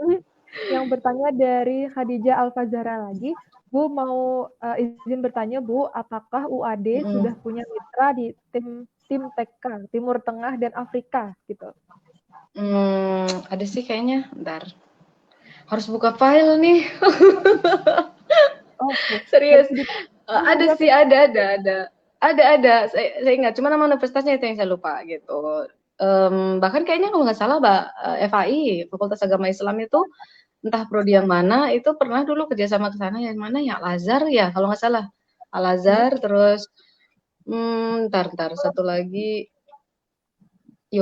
ini yang bertanya dari Khadijah Alfazara lagi. Bu mau izin bertanya Bu, apakah UAD sudah punya mitra di tim TK Timur Tengah dan Afrika gitu? Ada sih kayaknya. Bentar. Harus buka file nih. Oke. Serius. Ada Juga sih, ada. Saya ingat. Cuma nama universitasnya itu yang saya lupa gitu. Bahkan kayaknya kalau nggak salah, FAI, Fakultas Agama Islam itu entah prodi yang mana itu pernah dulu kerjasama ke sana, yang mana ya, Al-Azhar ya kalau nggak salah. Al-Azhar, terus ntar satu lagi di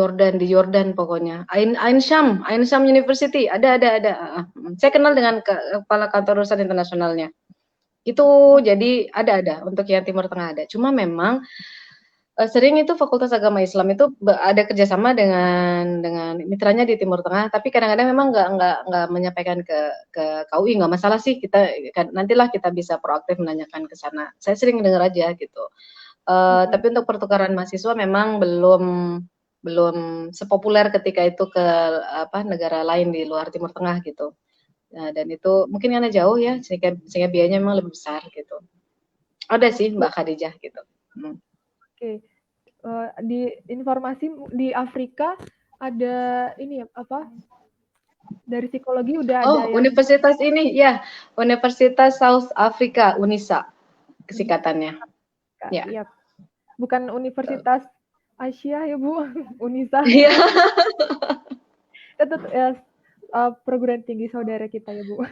Jordan pokoknya. Ain Sham University, ada. Saya kenal dengan kepala kantor urusan internasionalnya. Itu jadi ada untuk yang Timur Tengah ada. Cuma memang sering itu Fakultas Agama Islam itu ada kerjasama dengan mitranya di Timur Tengah, tapi kadang-kadang memang nggak menyampaikan ke KUI, nggak masalah sih, kita nantilah kita bisa proaktif menanyakan ke sana. Saya sering dengar aja gitu. Tapi untuk pertukaran mahasiswa memang belum sepopuler ketika itu ke negara lain di luar Timur Tengah gitu. Nah, dan itu mungkin karena jauh ya, sehingga biayanya memang lebih besar gitu. Ada sih Mbak Khadijah gitu. Oke. Di informasi di Afrika ada ini apa? Dari psikologi udah ada yang Universitas ini ya, Universitas South Africa, UNISA singkatannya. Ya. Iya. Bukan Universitas Asia ya Bu, UNISA. Iya. Itu perguruan tinggi saudara kita ya Bu.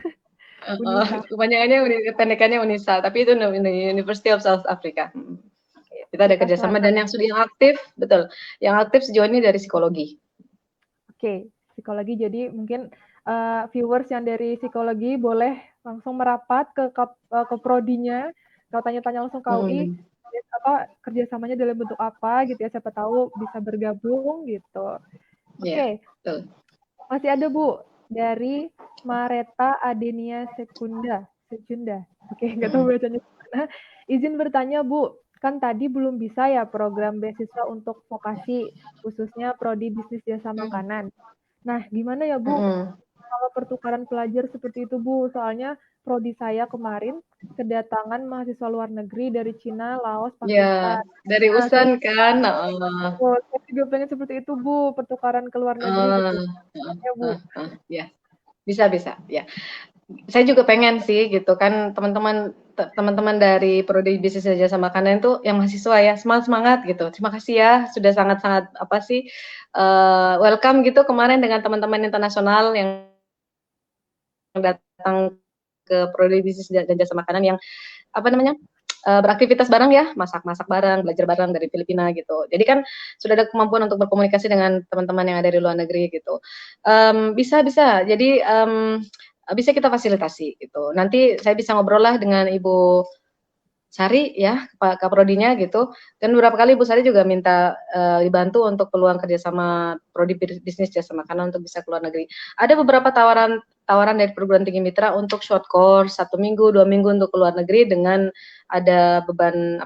Kebanyakannya pendekannya UNISA, tapi itu University of South Africa. Kita ada kerjasama dan yang aktif, betul. Yang aktif sejauh ini dari psikologi. Oke, psikologi. Jadi mungkin viewers yang dari psikologi boleh langsung merapat ke prodinya. Kalau tanya-tanya langsung KUI, kerjasamanya dalam bentuk apa gitu ya. Siapa tahu bisa bergabung gitu. Oke. Masih ada Bu dari Mareta Adenia Secunda. Oke, nggak tahu bacanya gimana. Izin bertanya Bu, kan tadi belum bisa ya program beasiswa untuk vokasi, khususnya prodi bisnis jasa makanan. Nah, gimana ya Bu kalau pertukaran pelajar seperti itu Bu? Soalnya prodi saya kemarin kedatangan mahasiswa luar negeri dari Cina, Laos, Pakistan. Ya, dari USAN kan. Saya juga pengen seperti itu Bu, pertukaran ke luar negeri gitu. Ya Bu. Ya, bisa ya. Saya juga pengen sih gitu kan, teman-teman dari prodi bisnis jasa makanan itu yang mahasiswa ya, semangat gitu. Terima kasih ya sudah sangat-sangat welcome gitu kemarin dengan teman-teman internasional yang datang ke prodi bisnis dan jasa makanan yang beraktivitas bareng ya, masak bareng, belajar bareng dari Filipina gitu. Jadi kan sudah ada kemampuan untuk berkomunikasi dengan teman-teman yang ada di luar negeri gitu. Bisa. Jadi bisa kita fasilitasi gitu. Nanti saya bisa ngobrol lah dengan Ibu Sari ya, Pak Kaprodinya gitu. Dan beberapa kali Ibu Sari juga minta dibantu untuk peluang kerjasama prodi bisnis jasa makanan untuk bisa keluar negeri. Ada beberapa tawaran dari perguruan tinggi mitra untuk short course 1 minggu, 2 minggu untuk keluar negeri dengan ada beban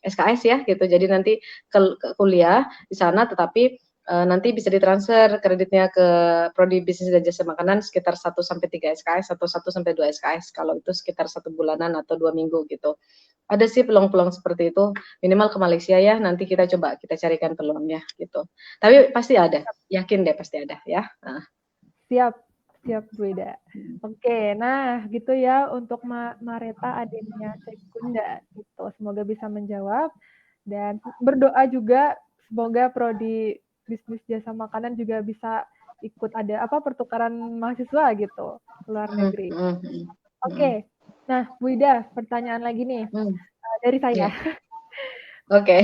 SKS ya gitu. Jadi nanti ke kuliah di sana, tetapi nanti bisa ditransfer kreditnya ke prodi bisnis dan jasa makanan sekitar 1-3 SKS atau 1-2 SKS kalau itu sekitar 1 bulanan atau 2 minggu gitu. Ada sih peluang-peluang seperti itu, minimal ke Malaysia ya, nanti kita coba kita carikan peluangnya gitu. Tapi pasti ada, yakin deh pasti ada ya. Nah. Siap, siap Bu Ida. Oke, nah gitu ya untuk Mareta adiknya Sekunda gitu. Semoga bisa menjawab dan berdoa juga semoga prodi bisnis jasa makanan juga bisa ikut ada pertukaran mahasiswa gitu luar negeri. Oke. Nah, Bu Ida, pertanyaan lagi nih dari saya. Yeah. Oke.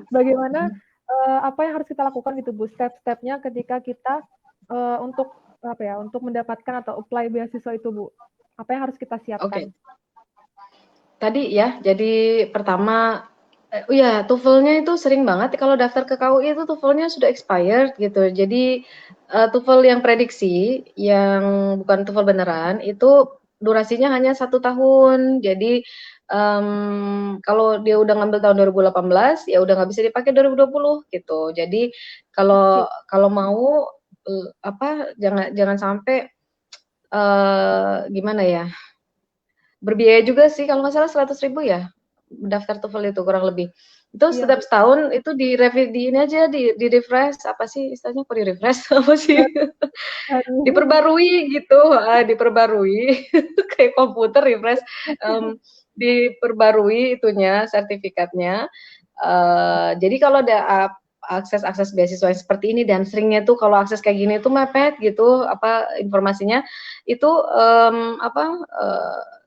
Bagaimana apa yang harus kita lakukan gitu Bu, step-stepnya ketika kita untuk untuk mendapatkan atau apply beasiswa itu Bu? Apa yang harus kita siapkan? Tadi ya, jadi pertama ya TOEFL-nya itu sering banget kalau daftar ke KUI itu TOEFL-nya sudah expired gitu. Jadi TOEFL yang prediksi, yang bukan TOEFL beneran, itu durasinya hanya 1 tahun. Jadi kalau dia udah ngambil tahun 2018, ya udah nggak bisa dipakai 2020 gitu. Jadi kalau mau jangan sampai gimana ya? Berbiaya juga sih kalau nggak salah 100.000 ya daftar TOEFL itu kurang lebih. Itu setiap setahun itu di ini aja di refresh apa sih istilahnya kok di refresh apa sih? Diperbarui gitu, diperbarui kayak komputer refresh, diperbarui itunya sertifikatnya. Jadi kalau ada akses beasiswa yang seperti ini dan seringnya tuh kalau akses kayak gini tuh mepet gitu informasinya itu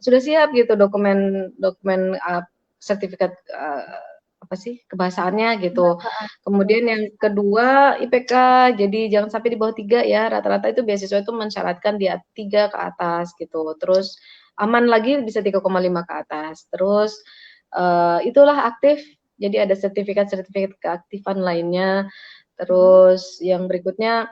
sudah siap gitu dokumen sertifikat apa sih kebahasaannya gitu. Kemudian yang kedua IPK, jadi jangan sampai di bawah 3 ya. Rata-rata itu beasiswa itu mensyaratkan di 3 ke atas gitu. Terus aman lagi bisa 3,5 ke atas. Terus itulah aktif. Jadi ada sertifikat-sertifikat keaktifan lainnya. Terus yang berikutnya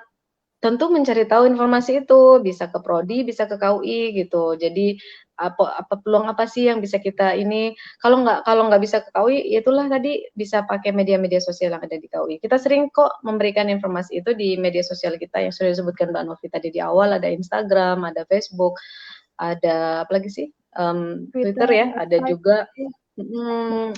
tentu mencari tahu informasi itu, bisa ke prodi, bisa ke KUI gitu. Jadi apa peluang apa sih yang bisa kita ini, kalau nggak bisa ke KUI, itulah tadi bisa pakai media-media sosial yang ada di KUI. Kita sering kok memberikan informasi itu di media sosial kita yang sudah disebutkan Mbak Novi tadi di awal, ada Instagram, ada Facebook, ada apa lagi sih? Twitter ya, ada juga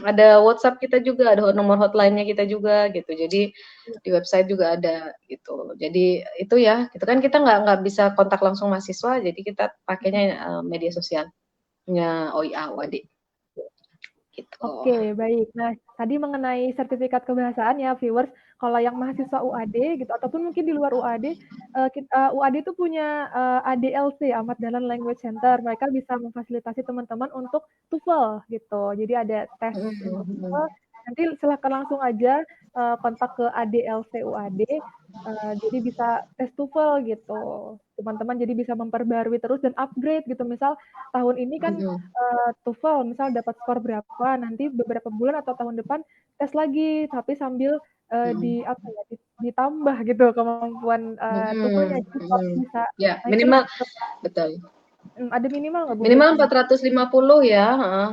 ada WhatsApp kita juga, ada nomor hotline-nya kita juga gitu. Jadi di website juga ada gitu. Jadi itu ya, gitu kan kita nggak bisa kontak langsung mahasiswa, jadi kita pakainya media sosialnya OIA UAD. Gitu. Oke, baik. Nah, tadi mengenai sertifikat kebahasaan ya, viewers, kalau yang mahasiswa UAD gitu ataupun mungkin di luar UAD, UAD itu punya ADLC, Ahmad Dahlan Language Center. Mereka bisa memfasilitasi teman-teman untuk TOEFL gitu. Jadi ada tes untuk TOEFL. Nanti silakan langsung aja kontak ke ADLC UAD. Jadi bisa tes TOEFL gitu. Teman-teman jadi bisa memperbarui terus dan upgrade gitu. Misal tahun ini kan TOEFL misal dapat skor berapa, nanti beberapa bulan atau tahun depan tes lagi, tapi sambil ditambah gitu kemampuan TOEFL-nya. Jadi bisa ya, minimal betul. Ada minimal nggak Bu? Minimal 450 ya,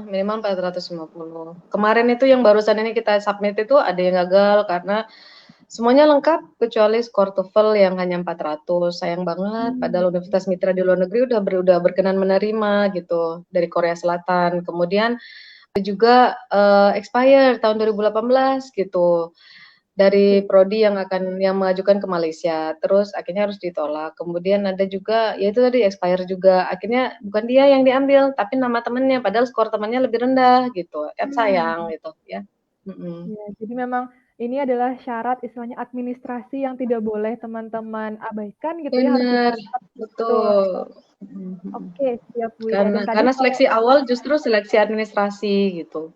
minimal 450. Kemarin itu yang barusan ini kita submit itu ada yang gagal karena semuanya lengkap kecuali skor TOEFL yang hanya 400. Sayang banget, padahal Universitas Mitra di luar negeri udah berkenan menerima gitu dari Korea Selatan. Kemudian juga expire tahun 2018 gitu. Dari prodi yang mengajukan ke Malaysia, terus akhirnya harus ditolak. Kemudian ada juga, ya itu tadi expire juga. Akhirnya bukan dia yang diambil, tapi nama temennya. Padahal skor temannya lebih rendah gitu. Kan sayang gitu ya. Ya, jadi memang ini adalah syarat istilahnya administrasi yang tidak boleh teman-teman abaikan gitu ya, harus Benar, dicatat. betul. Oke, siap Bu Ida. Dan tadi Karena seleksi awal justru seleksi administrasi gitu.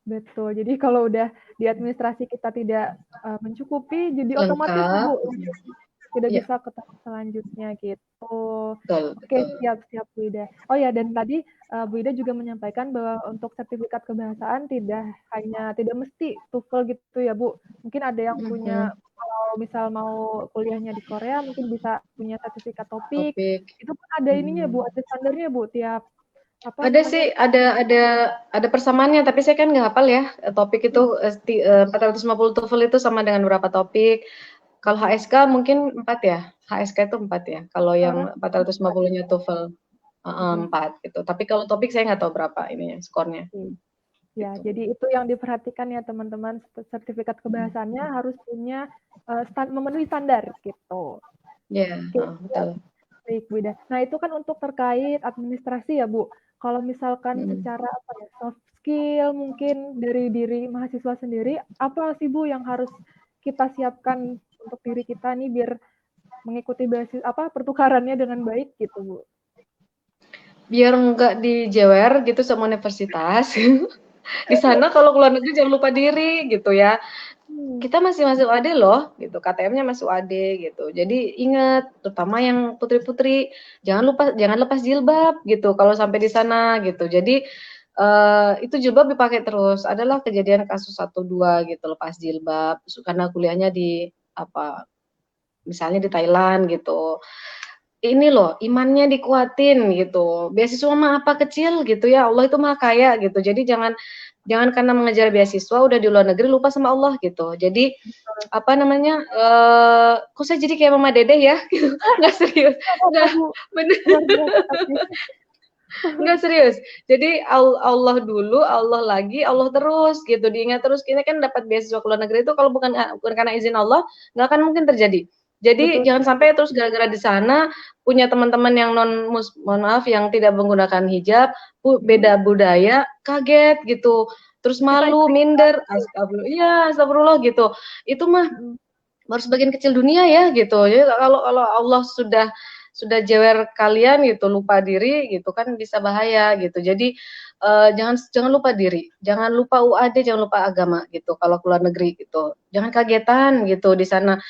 Betul. Jadi kalau udah di administrasi kita tidak mencukupi, jadi otomatis Lengkap. Bu tidak Ya. bisa ke tahap selanjutnya gitu. Betul, Oke, siap Bu Ida. Oh ya, dan tadi Bu Ida juga menyampaikan bahwa untuk sertifikat kebahasaan tidak mesti TOEFL gitu ya Bu. Mungkin ada yang punya kalau misal mau kuliahnya di Korea mungkin bisa punya sertifikat topik. Itu pun ada ininya Bu, ada standarnya Bu tiap Apa Ada namanya? sih, ada persamaannya, tapi saya kan nggak hafal ya, topik itu, 450 TOEFL itu sama dengan berapa topik. Kalau HSK mungkin 4 ya? HSK itu 4 ya? Kalau Heeh, yang 450-nya TOEFL, heeh, mhm, 4 gitu. Tapi kalau topik saya nggak tahu berapa ininya, skornya, oke. Ya, gitu. jadi itu yang diperhatikan ya teman-teman, sertifikat Mhm. kebahasannya harus punya, memenuhi standar gitu. Iya, Oke, heeh, siap. betul. Baik, Bu Ida. Nah, itu kan untuk terkait administrasi ya, Bu. Kalau misalkan Mhm. secara apa ya, soft skill mungkin dari diri mahasiswa sendiri, apa sih Bu yang harus kita siapkan untuk diri kita nih biar mengikuti pertukarannya dengan baik gitu, Bu? Biar nggak dijewer gitu sama universitas, di sana kalau ke luar negeri jangan lupa diri gitu ya. Hmm, Kita masih masuk UAD loh, gitu. KTM-nya masuk UAD gitu. Jadi ingat, terutama yang putri-putri, jangan lepas jilbab gitu kalau sampai di sana gitu. Jadi itu jilbab dipakai terus. Adalah kejadian kasus satu 2 gitu lepas jilbab karena kuliahnya di apa, misalnya di Thailand gitu. Ini loh, imannya dikuatin gitu. Beasiswa mah apa kecil gitu ya, Allah itu Maha Kaya gitu. Jadi jangan jangan karena mengejar beasiswa udah di luar negeri lupa sama Allah gitu. Jadi apa namanya, kok saya jadi kayak Mama Dedeh ya gitu, nggak serius, nggak apa-apa, nggak, Bu. bener, Luar biasa tapi. nggak serius. Jadi Allah dulu, Allah lagi, Allah terus gitu, diingat terus. Kita kan dapat beasiswa ke luar negeri itu kalau bukan karena izin Allah, nggak akan mungkin terjadi. Jadi Betul jangan sekali. sampai terus gara-gara di sana punya teman-teman yang mohon maaf yang tidak menggunakan hijab, Mhm. beda budaya, kaget gitu. Terus Kita malu, istighfar minder, gitu ya. astagfirullah, iya astagfirullah gitu. Itu mah Mhm. baru sebagian kecil dunia ya gitu. Jadi kalau kalau Allah sudah jewer kalian gitu, lupa diri gitu kan bisa bahaya gitu. Jadi jangan jangan lupa diri, jangan lupa UAD, jangan lupa agama gitu kalau keluar negeri gitu. Jangan kagetan gitu di sana.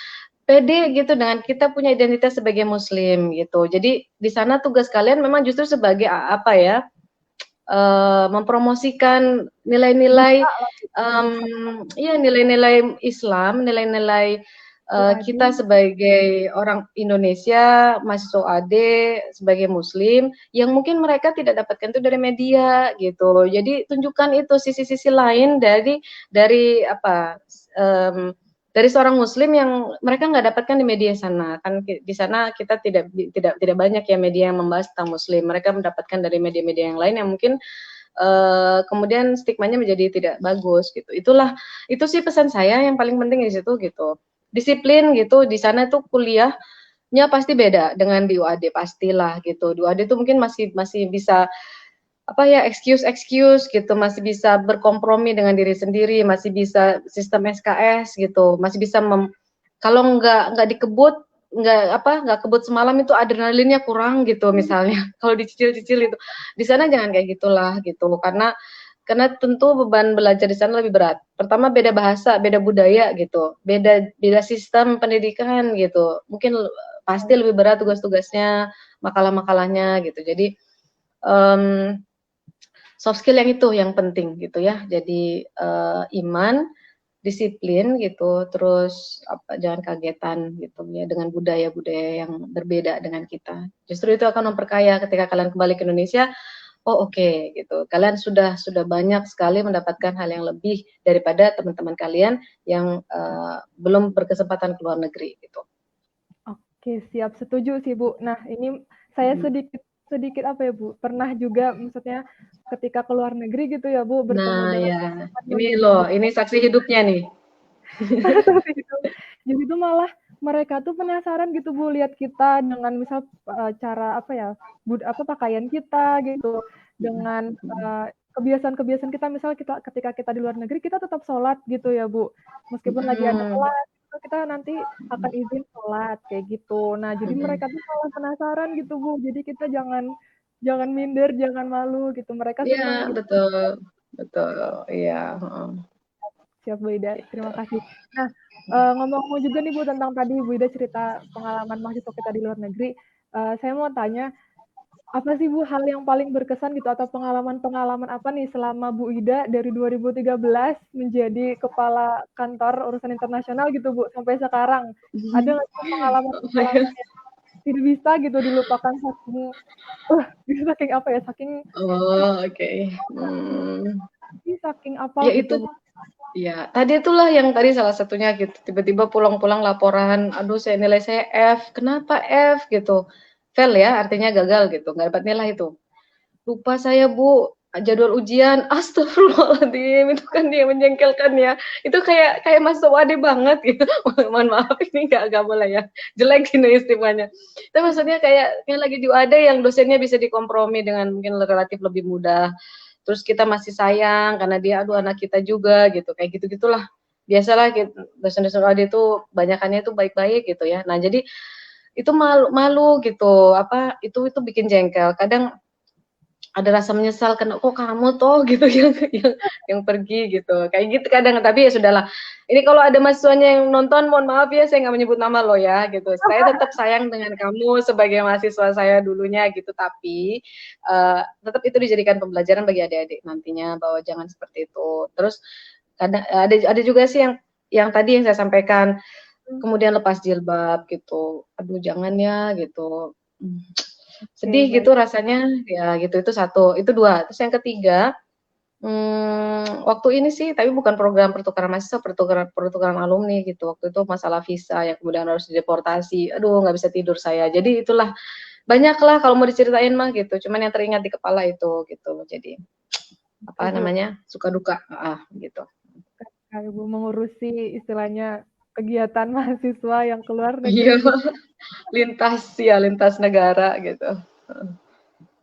Pede gitu dengan kita punya identitas sebagai muslim gitu. Jadi di sana tugas kalian memang justru sebagai apa ya? Mempromosikan nilai-nilai Duta lah gitu, duta ya nilai-nilai Islam, nilai-nilai UAD. kita sebagai orang Indonesia, mahasiswa AD, sebagai Muslim, yang mungkin mereka tidak dapatkan itu dari media gitu. Jadi tunjukkan itu sisi-sisi lain dari apa dari seorang Muslim yang mereka nggak dapatkan di media sana. Kan di sana kita tidak banyak ya media yang membahas tentang Muslim. Mereka mendapatkan dari media-media yang lain yang mungkin kemudian stigmanya menjadi tidak bagus gitu. Itu sih pesan saya yang paling penting di situ gitu. Disiplin gitu, di sana tuh kuliahnya pasti beda dengan di UAD pastilah gitu. Di UAD tuh mungkin masih masih bisa apa ya excuse gitu, masih bisa berkompromi dengan diri sendiri, masih bisa sistem SKS gitu, masih bisa kalau nggak dikebut nggak kebut semalam itu adrenalinnya kurang gitu misalnya kalau dicicil-cicil itu di sana jangan kayak gitulah gitu karena tentu beban belajar di sana lebih berat. Pertama beda bahasa, beda budaya gitu, beda beda sistem pendidikan gitu. Mungkin pasti lebih berat tugas-tugasnya, makalah-makalahnya gitu. Jadi um, soft skill yang itu yang penting gitu ya. Jadi iman, disiplin gitu, terus jangan kagetan gitu ya dengan budaya-budaya yang berbeda dengan kita. Justru itu akan memperkaya ketika kalian kembali ke Indonesia. Oh oke gitu. Kalian sudah banyak sekali mendapatkan hal yang lebih daripada teman-teman kalian yang belum berkesempatan ke luar negeri gitu. Oke, siap, setuju sih, Bu. Nah, ini saya Mhm. sedikit sedikit apa ya, Bu, pernah juga maksudnya ketika ke luar negeri gitu ya, Bu, bertemu Nah dengan ya, teman-teman yang ini juga loh, ini saksi hidupnya nih. seperti itu. Jadi itu malah mereka tuh penasaran gitu, Bu, lihat kita dengan misal cara apa ya, pakaian kita gitu, dengan kebiasaan-kebiasaan kita, misal kita ketika kita di luar negeri kita tetap sholat gitu ya, Bu. Meskipun lagi ada Mhm. kelas, itu kita nanti akan izin sholat kayak gitu. Nah, jadi mereka tuh malah penasaran gitu, Bu. Jadi kita jangan jangan minder, jangan malu gitu. Mereka Iya seneng gitu. betul, betul, iya. Heeh. Siap Bu Ida, terima kasih. Nah, ngomong-ngomong juga nih Bu tentang tadi Bu Ida cerita pengalaman mahasiswa kita di luar negeri, saya mau tanya, apa sih Bu hal yang paling berkesan gitu atau pengalaman-pengalaman apa nih selama Bu Ida dari 2013 menjadi kepala kantor urusan internasional gitu Bu, sampai sekarang? Ada nggak sih pengalaman-pengalaman tidak bisa gitu dilupakan saking saking apa ya, saking Oh, oke. saking apa Ya gitu, itu, Bu. ya tadi itulah yang tadi salah satunya gitu, tiba-tiba pulang-pulang laporan, "Aduh nilai saya F." "Kenapa F?" gitu. Fail ya, artinya gagal gitu, nggak dapat nilai itu. "Lupa saya Bu, jadwal ujian." Astagfirullahaladzim, itu kan dia menjengkelkan ya. Itu kayak kayak masuk wadah banget gitu. Mohon maaf ini nggak boleh ya, jelek ini istimewanya. Tapi maksudnya kayak lagi di UAD yang dosennya bisa dikompromi dengan mungkin relatif lebih mudah. Terus kita masih sayang karena dia, aduh anak kita juga gitu, kayak gitu-gitulah. Biasalah dosen-dosen UAD itu banyakannya itu baik-baik gitu ya. Nah jadi itu malu gitu, apa, itu bikin jengkel. Kadang ada rasa menyesal karena kok kamu toh gitu yang pergi gitu kayak gitu kadang tapi ya sudahlah ini kalau ada mahasiswanya yang nonton mohon maaf ya saya nggak menyebut nama lo ya gitu saya tetap sayang dengan kamu sebagai mahasiswa saya dulunya gitu tapi tetap itu dijadikan pembelajaran bagi adik-adik nantinya bahwa jangan seperti itu terus kadang ada juga sih yang tadi yang saya sampaikan kemudian lepas jilbab gitu aduh jangan ya gitu. Oke, Sedih baik. gitu rasanya, ya gitu, itu satu. Itu 2. Terus yang ketiga, waktu ini sih, tapi bukan program pertukaran mahasiswa, pertukaran pertukaran alumni gitu. Waktu itu masalah visa yang kemudian harus dideportasi, aduh nggak bisa tidur saya. Jadi itulah, banyaklah kalau mau diceritain mah gitu, cuman yang teringat di kepala itu gitu. Jadi, Oke, apa Bu. namanya, suka duka, gitu. Kayak Bu mengurusi istilahnya kegiatan mahasiswa yang keluar Iya, negeri gitu. lintas negara gitu.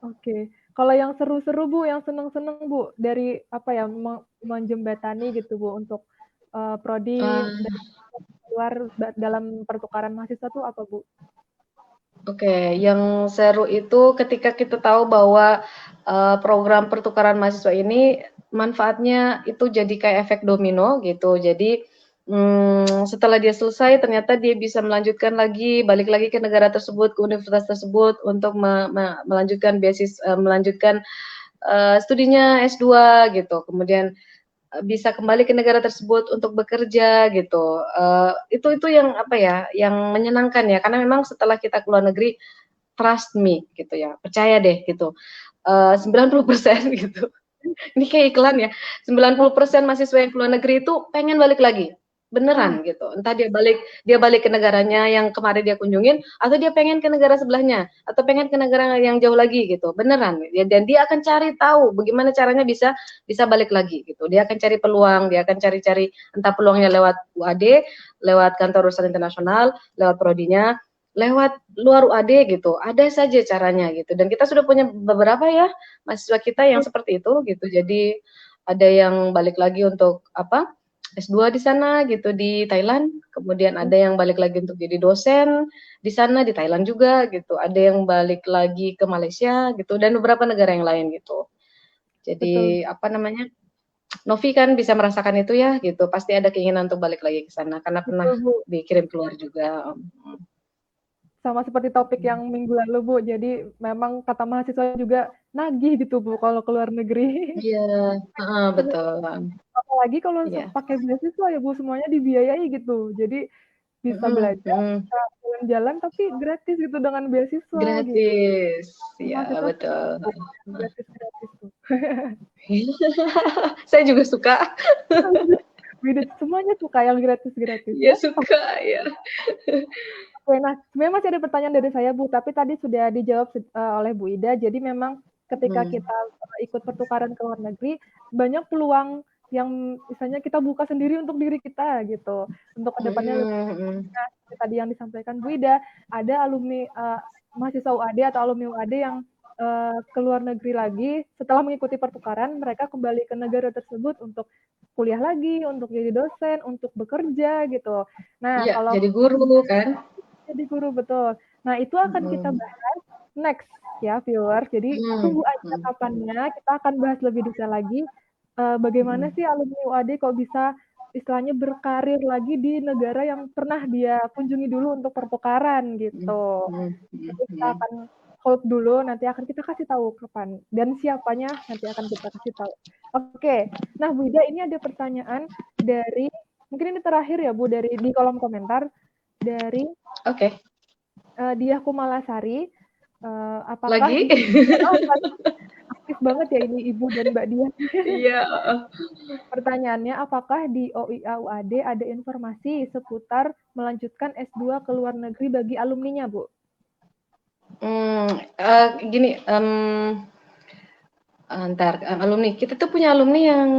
Oke. Kalau yang seru-seru, Bu, yang seneng-seneng, Bu, dari apa ya, menjembatani gitu, Bu, untuk, prodi dan Ah. keluar dalam pertukaran mahasiswa tuh apa, Bu? Oke, yang seru itu ketika kita tahu bahwa, program pertukaran mahasiswa ini manfaatnya itu jadi kayak efek domino gitu. Jadi, setelah dia selesai ternyata dia bisa melanjutkan lagi, balik lagi ke negara tersebut, ke universitas tersebut untuk melanjutkan, studinya S2 gitu. Kemudian bisa kembali ke negara tersebut untuk bekerja gitu. Itu yang apa ya, yang menyenangkan ya, karena memang setelah kita ke luar negeri, trust me gitu ya, percaya deh gitu. 90% gitu. Ini kayak iklan ya, 90% mahasiswa yang ke luar negeri itu pengen balik lagi, Ah, beneran gitu. Entah dia balik ke negaranya yang kemarin dia kunjungin, atau dia pengen ke negara sebelahnya, atau pengen ke negara yang jauh lagi gitu, beneran. Dan dia akan cari tahu bagaimana caranya bisa bisa balik lagi gitu. Dia akan cari peluang, dia akan cari-cari entah peluangnya lewat UAD, lewat kantor urusan internasional, lewat prodinya, lewat luar UAD gitu. Ada saja caranya gitu. Dan kita sudah punya beberapa ya mahasiswa kita yang seperti itu gitu. Jadi ada yang balik lagi untuk apa? S2 di sana gitu di Thailand, kemudian ada yang balik lagi untuk jadi dosen di sana di Thailand juga gitu. Ada yang balik lagi ke Malaysia gitu dan beberapa negara yang lain gitu. betul Jadi apa namanya? Novi kan bisa merasakan itu ya gitu. Pasti ada keinginan untuk balik lagi ke sana karena pernah betul, Bu. dikirim keluar juga. Sama seperti topik yang minggu lalu, Bu. Jadi memang kata mahasiswa juga nagih gitu, Bu, kalau ke luar negeri. Iya, heeh, betul. Apalagi kalau Iya. pakai beasiswa ya, Bu, semuanya dibiayai gitu. Jadi bisa Mhm, belajar, mhm. bisa jalan-jalan tapi gratis gitu dengan beasiswa gitu. Gratis, iya Mahasiswa suka betul. tuh gratis-gratis tuh. Saya juga suka. Beda semuanya suka yang gratis-gratis Iya ya. suka, ya. Oke, nah sebenarnya masih ada pertanyaan dari saya Bu, tapi tadi sudah dijawab oleh Bu Ida. Jadi memang ketika Mhm. kita ikut pertukaran ke luar negeri, banyak peluang yang misalnya kita buka sendiri untuk diri kita gitu. Untuk kedepannya lebih Mhm, mhm. nah, seperti tadi yang disampaikan Bu Ida, ada alumni mahasiswa UAD atau alumni UAD yang ke luar negeri lagi setelah mengikuti pertukaran, mereka kembali ke negara tersebut untuk kuliah lagi, untuk jadi dosen, untuk bekerja gitu. Nah, Iya, kalau jadi guru kan? jadi guru, betul. Nah, itu akan kita Mhm. bahas next ya, viewers. Jadi Mhm, tunggu aja mhm, kapannya, kita akan bahas lebih detail lagi, bagaimana mhm. sih alumni UAD kok bisa istilahnya berkarir lagi di negara yang pernah dia kunjungi dulu untuk pertukaran, Mhm, gitu. mhm, mhm, Jadi kita mhm. akan hold dulu, nanti akan kita kasih tahu kapan dan siapanya nanti akan kita kasih tahu. Oke, nah Bu Ida ini ada pertanyaan dari, mungkin ini terakhir ya Bu, dari di kolom komentar, dari Oke. Diah Kumalasari. Apakah Lagi? di aktif banget ya ini Ibu dan Mbak Diah. Iya. Pertanyaannya, apakah di OIA UAD ada informasi seputar melanjutkan S2 ke luar negeri bagi alumninya, Bu? Gini, ntar alumni kita tuh punya alumni yang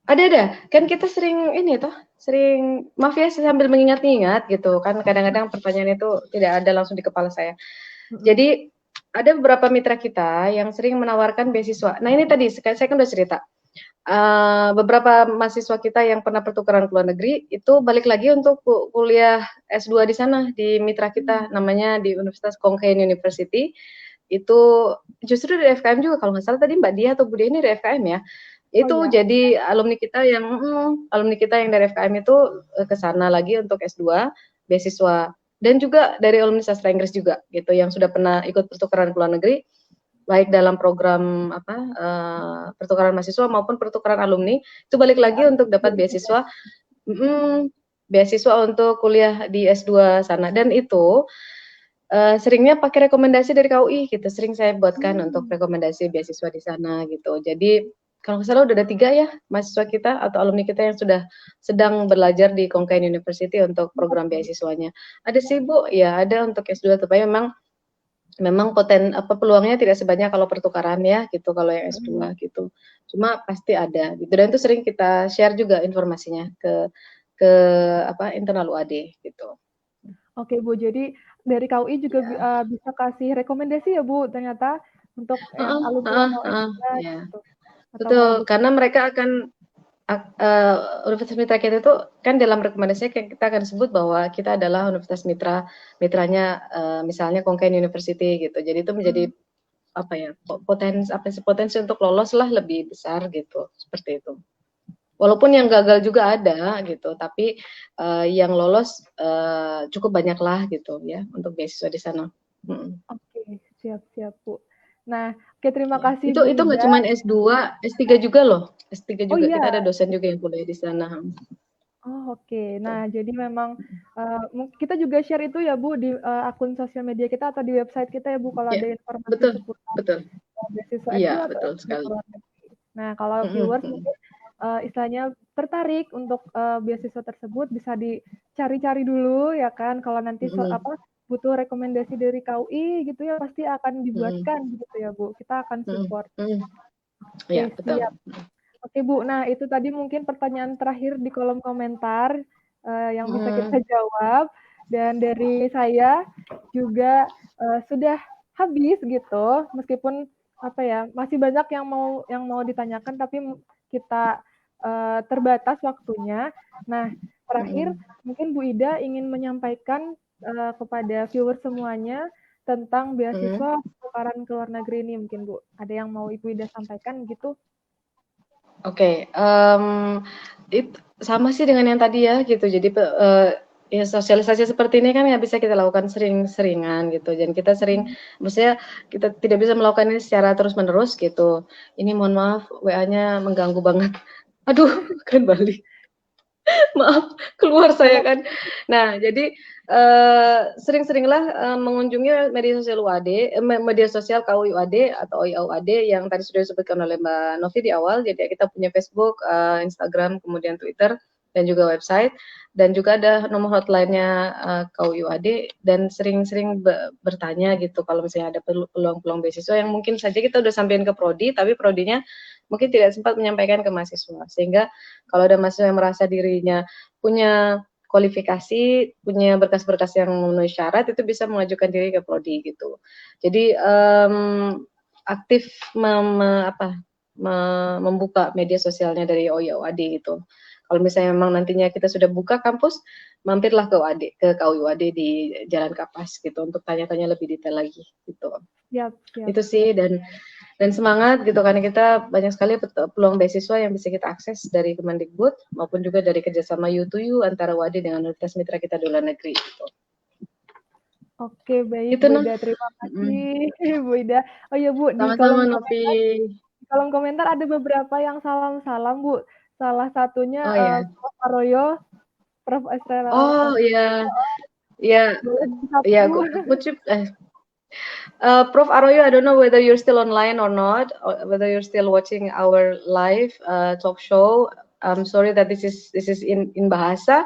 ada, kan kita sering ini toh, sering maaf ya sambil mengingat-ingat gitu kan kadang-kadang pertanyaan itu tidak ada langsung di kepala saya. Jadi ada beberapa mitra kita yang sering menawarkan beasiswa. Nah ini tadi saya kan udah cerita. Beberapa mahasiswa kita yang pernah pertukaran ke luar negeri itu balik lagi untuk kuliah S2 di sana di mitra kita namanya di Universitas Kongkein University. Itu justru dari FKM juga kalau nggak salah tadi Mbak Dia atau Bu Dia ini dari FKM ya. Oh Itu ya, jadi alumni kita yang dari FKM itu ke sana lagi untuk S2 beasiswa dan juga dari alumni sastra Inggris juga gitu yang sudah pernah ikut pertukaran ke luar negeri baik dalam program pertukaran mahasiswa maupun pertukaran alumni itu balik ya, lagi untuk dapat beasiswa beasiswa untuk kuliah di S2 sana dan itu seringnya pakai rekomendasi dari KUI gitu sering saya buatkan untuk rekomendasi beasiswa di sana gitu jadi kalau nggak salah udah ada 3 ya mahasiswa kita atau alumni kita yang sudah sedang belajar di Kongkain University untuk program beasiswanya. Ada sih Bu, ya ada untuk S2 tapi memang peluangnya tidak sebanyak kalau pertukaran ya gitu kalau yang S2 gitu. Cuma pasti ada gitu dan itu sering kita share juga informasinya ke internal UAD gitu. Oke Bu, jadi dari KUI juga Ya. bisa kasih rekomendasi ya Bu, ternyata untuk yang Heeh, alumni yang heeh, mau heeh, S3 ya. gitu, atau Betul, mau karena mereka akan Universitas Mitra kita itu kan dalam rekomendasinya kita akan sebut bahwa kita adalah universitas mitranya misalnya Kongkain University gitu. Jadi itu menjadi apa ya potensi untuk lolos lah lebih besar gitu seperti itu. Walaupun yang gagal juga ada gitu, tapi yang lolos cukup banyak lah gitu ya untuk beasiswa di sana. Oke, siap-siap Bu. Nah, oke terima Ya. kasih Itu Bu nggak Ida. cuma S2, S3 juga loh. S3 Oh juga kita iya, ada dosen juga yang kuliah di sana. oh oke. Gitu. Nah, jadi memang kita juga share itu ya Bu di akun sosial media kita atau di website kita ya Bu kalau Ya, ada informasi betul, seputar betul. beasiswa Iya, S2 atau betul S3 ke sekali. luar negeri. Nah, kalau Mhm, viewers mhm, mungkin istilahnya tertarik untuk beasiswa tersebut bisa dicari-cari dulu ya kan. Kalau nanti mhm, butuh rekomendasi dari KUI gitu ya pasti akan mhm, dibuatkan gitu ya Bu. Kita akan mhm, support. mhm. Iya, Oke, betul. siap. Oke Bu, nah itu tadi mungkin pertanyaan terakhir di kolom komentar yang bisa kita Mhm, jawab. Dan dari saya juga sudah habis gitu, meskipun apa ya masih banyak yang mau ditanyakan, tapi kita terbatas waktunya. Nah terakhir mhm, mungkin Bu Ida ingin menyampaikan kepada viewer semuanya tentang mhm. beasiswa pertukaran ke luar negeri ini mungkin Bu. Ada yang mau Ibu Ida sampaikan gitu? Oke, sama sih dengan yang tadi ya gitu. Jadi ya sosialisasi seperti ini kan nggak bisa kita lakukan sering-seringan gitu. Dan kita sering, maksudnya kita tidak bisa melakukan ini secara terus-menerus gitu. Ini mohon maaf, WA-nya mengganggu banget. Aduh, kan balik. Maaf, keluar saya kan. Nah, jadi sering-seringlah mengunjungi media sosial UAD, media sosial KUI UAD atau OIA UAD yang tadi sudah disebutkan oleh Mbak Novi di awal. Jadi kita punya Facebook, Instagram, kemudian Twitter dan juga website dan juga ada nomor hotline-nya KUI UAD dan sering-sering bertanya gitu kalau misalnya ada peluang-peluang beasiswa yang mungkin saja kita udah sampein ke prodi tapi prodinya mungkin tidak sempat menyampaikan ke mahasiswa. Sehingga kalau ada mahasiswa yang merasa dirinya punya kualifikasi, punya berkas-berkas yang memenuhi syarat, itu bisa mengajukan diri ke prodi gitu. Jadi aktif membuka media sosialnya dari OIA UAD gitu. Kalau misalnya memang nantinya kita sudah buka kampus, mampirlah ke KUI UAD di Jalan Kapas gitu untuk tanya-tanya lebih detail lagi gitu. Siap, siap, Itu siap. sih dan semangat gitu karena kita banyak sekali peluang beasiswa yang bisa kita akses dari Kemendikbud maupun juga dari kerjasama U2U antara WADI dengan universitas mitra kita di luar negeri gitu. Oke, baik Gitu Bu nah. Ida, terima Mm-mm. kasih Bu Ida. Oh iya Bu, Sama-sama Novi. di kolom komentar ada beberapa yang salam-salam Bu. Salah satunya Oh ya. Prof. Aroyo, Prof. Estrella. Oh iya. Ya, Boleh ya, disatu. Prof. Arroyo, I don't know whether you're still online or not, or whether you're still watching our live talk show. I'm sorry that this is in Bahasa.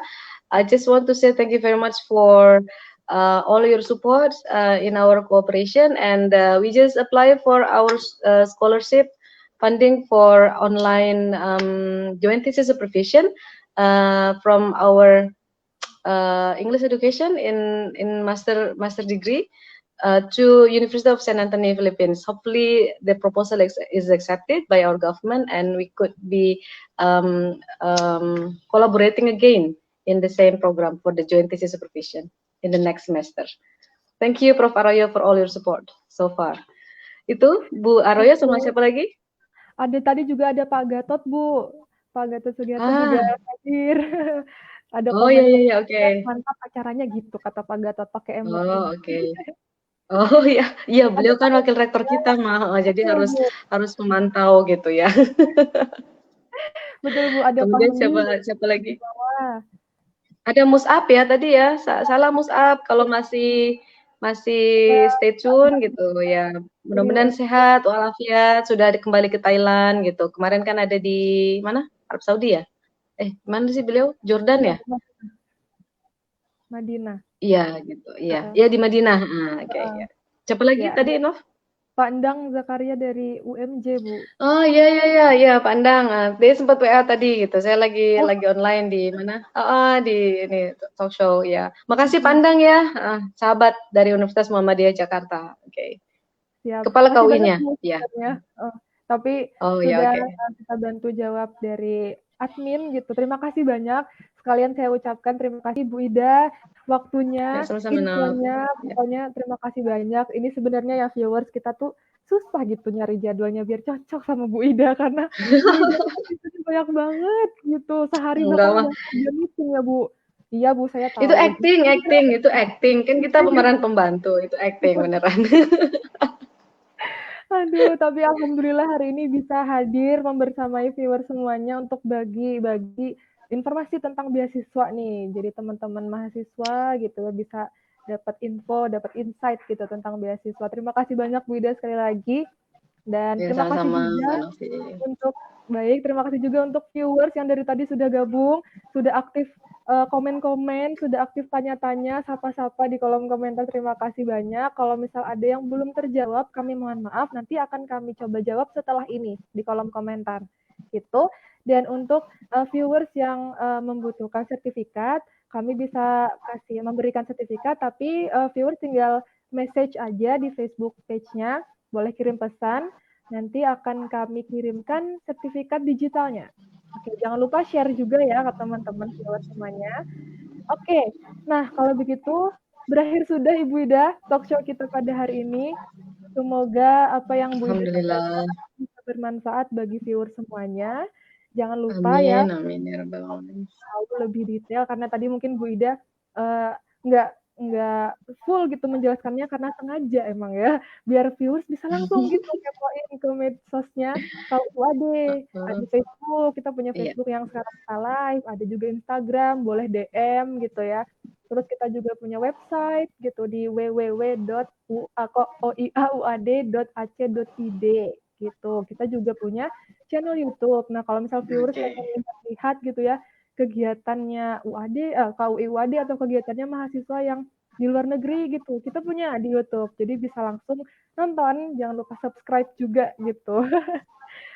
I just want to say thank you very much for all your support in our cooperation, and we just apply for our scholarship funding for online joint thesis supervision from our English education in master degree to University of San Antonio, Philippines. Hopefully, the proposal is accepted by our government, and we could be collaborating again in the same program for the joint thesis supervision in the next semester. Thank you, Prof. Arroyo, for all your support so far. Itu Bu Arroyo sama Oke. siapa lagi? Ada tadi juga ada Pak Gatot, Bu. Pak Gatot Sugiarto juga Ah, hadir. Ada oh ya ya ya, oke. komen-komennya, mantap acaranya gitu kata Pak Gatot pakai emoji. Oh oke. Oh iya, iya Ada beliau kan wakil rektor kita mah, jadi betul, harus Bu. harus memantau gitu ya. Betul, Bu. Ada Pak Kemudian Heni siapa siapa di lagi? bawah. Ada Mus'ab ya tadi ya, salah Mus'ab kalau masih masih Ya, stay tune gitu ya. dari Mudah-mudahan UMJ. sehat walafiat, sudah kembali ke Thailand gitu. Kemarin kan ada di mana? Arab Saudi ya? Mana sih beliau? Jordan Iya, ya? Madinah. Iya gitu. Iya, Heeh, iya di Madinah. Oke, heeh. ya. Siapa lagi Ya, tadi, ada Nov? Pak Endang Zakaria dari UMJ, Bu. Oh, iya iya iya iya, Pandang. Dia sempat WA tadi gitu. Saya Oh, lagi online di mana? Di ini talk show ya. Makasih mm, Pandang ya, sahabat dari Universitas Muhammadiyah Jakarta. Oke. siap. Kepala Masih banyak KUI-nya. Bu Ya. sebenarnya. Tapi Oh ya, sudah oke. kita bantu jawab dari admin gitu. Terima kasih banyak. Sekalian saya ucapkan terima kasih Bu Ida, Ya, waktunya, sama-sama Nov. infonya, Ya. pokoknya terima kasih banyak. Ini sebenarnya ya viewers kita tuh susah gitu nyari jadwalnya biar cocok sama Bu Ida karena Bu Ida itu banyak banget gitu. Sehari Enggak bahkan mah. banyak 3 meeting ya Bu. Iya Bu, saya Itu tahu. itu acting. Kan kita pemeran pembantu, itu acting beneran. Aduh, tapi alhamdulillah hari ini bisa hadir membersamai viewer semuanya untuk bagi-bagi informasi tentang beasiswa nih. Jadi teman-teman mahasiswa gitu ya bisa dapat info, dapat insight gitu tentang beasiswa. Terima kasih banyak Bu Ida sekali lagi. Dan Ya, terima kasih sama-sama juga Mbak Novi. untuk terima kasih juga untuk viewers yang dari tadi sudah gabung, sudah aktif komen-komen, sudah aktif tanya-tanya, sapa-sapa di kolom komentar. Terima kasih banyak. Kalau misal ada yang belum terjawab, kami mohon maaf. Nanti akan kami coba jawab setelah ini di kolom komentar. Itu. Dan untuk viewers yang membutuhkan sertifikat, kami bisa memberikan sertifikat, tapi viewers tinggal message aja di Facebook page-nya, boleh kirim pesan. Nanti akan kami kirimkan sertifikat digitalnya. Oke, jangan lupa share juga ya ke teman-teman viewers semuanya. Oke, nah kalau begitu berakhir sudah Ibu Ida talk show kita pada hari ini. Semoga apa yang Bu Ida Alhamdulillah. sampaikan bisa bermanfaat bagi viewers semuanya. Jangan lupa ya Amin, amin ya rabbal alamin. tahu lebih detail karena tadi mungkin Bu Ida uh, nggak nggak full gitu menjelaskannya karena sengaja emang ya biar viewers bisa langsung gitu kepoin ke medsosnya kalau UAD Uh, ada Facebook, kita punya iya. Facebook yang sekarang kita live, ada juga Instagram, boleh DM gitu ya. Terus kita juga punya website gitu di www.oiauad.ac.id gitu. Kita juga punya channel YouTube. Nah, kalau misal viewers Oke. pengen lihat gitu ya kegiatannya UAD, KUI UAD atau kegiatannya mahasiswa yang di luar negeri gitu. Kita punya di YouTube. Jadi bisa langsung nonton, jangan lupa subscribe juga gitu.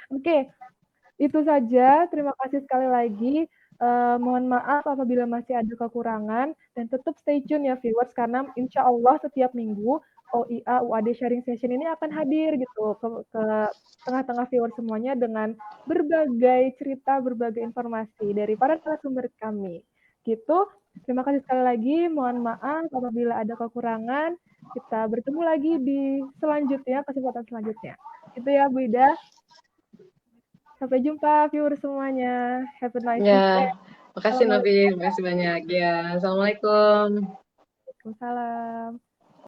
Oke, itu saja. Terima kasih sekali lagi. Mohon maaf apabila masih ada kekurangan dan tetap stay tune ya viewers karena insya Allah setiap minggu OIA UAD Sharing Session ini akan hadir gitu ke tengah-tengah viewers semuanya dengan berbagai cerita, berbagai informasi dari para narasumber kami. Gitu. Terima kasih sekali lagi. Mohon maaf apabila ada kekurangan. Kita bertemu lagi di selanjutnya, kesempatan selanjutnya. Itu ya Bu Ida. Sampai jumpa viewer semuanya. Have a nice Ya, weekend. makasih Novi, Assalamualaikum. makasih banyak. Ya, assalamualaikum. Waalaikumsalam.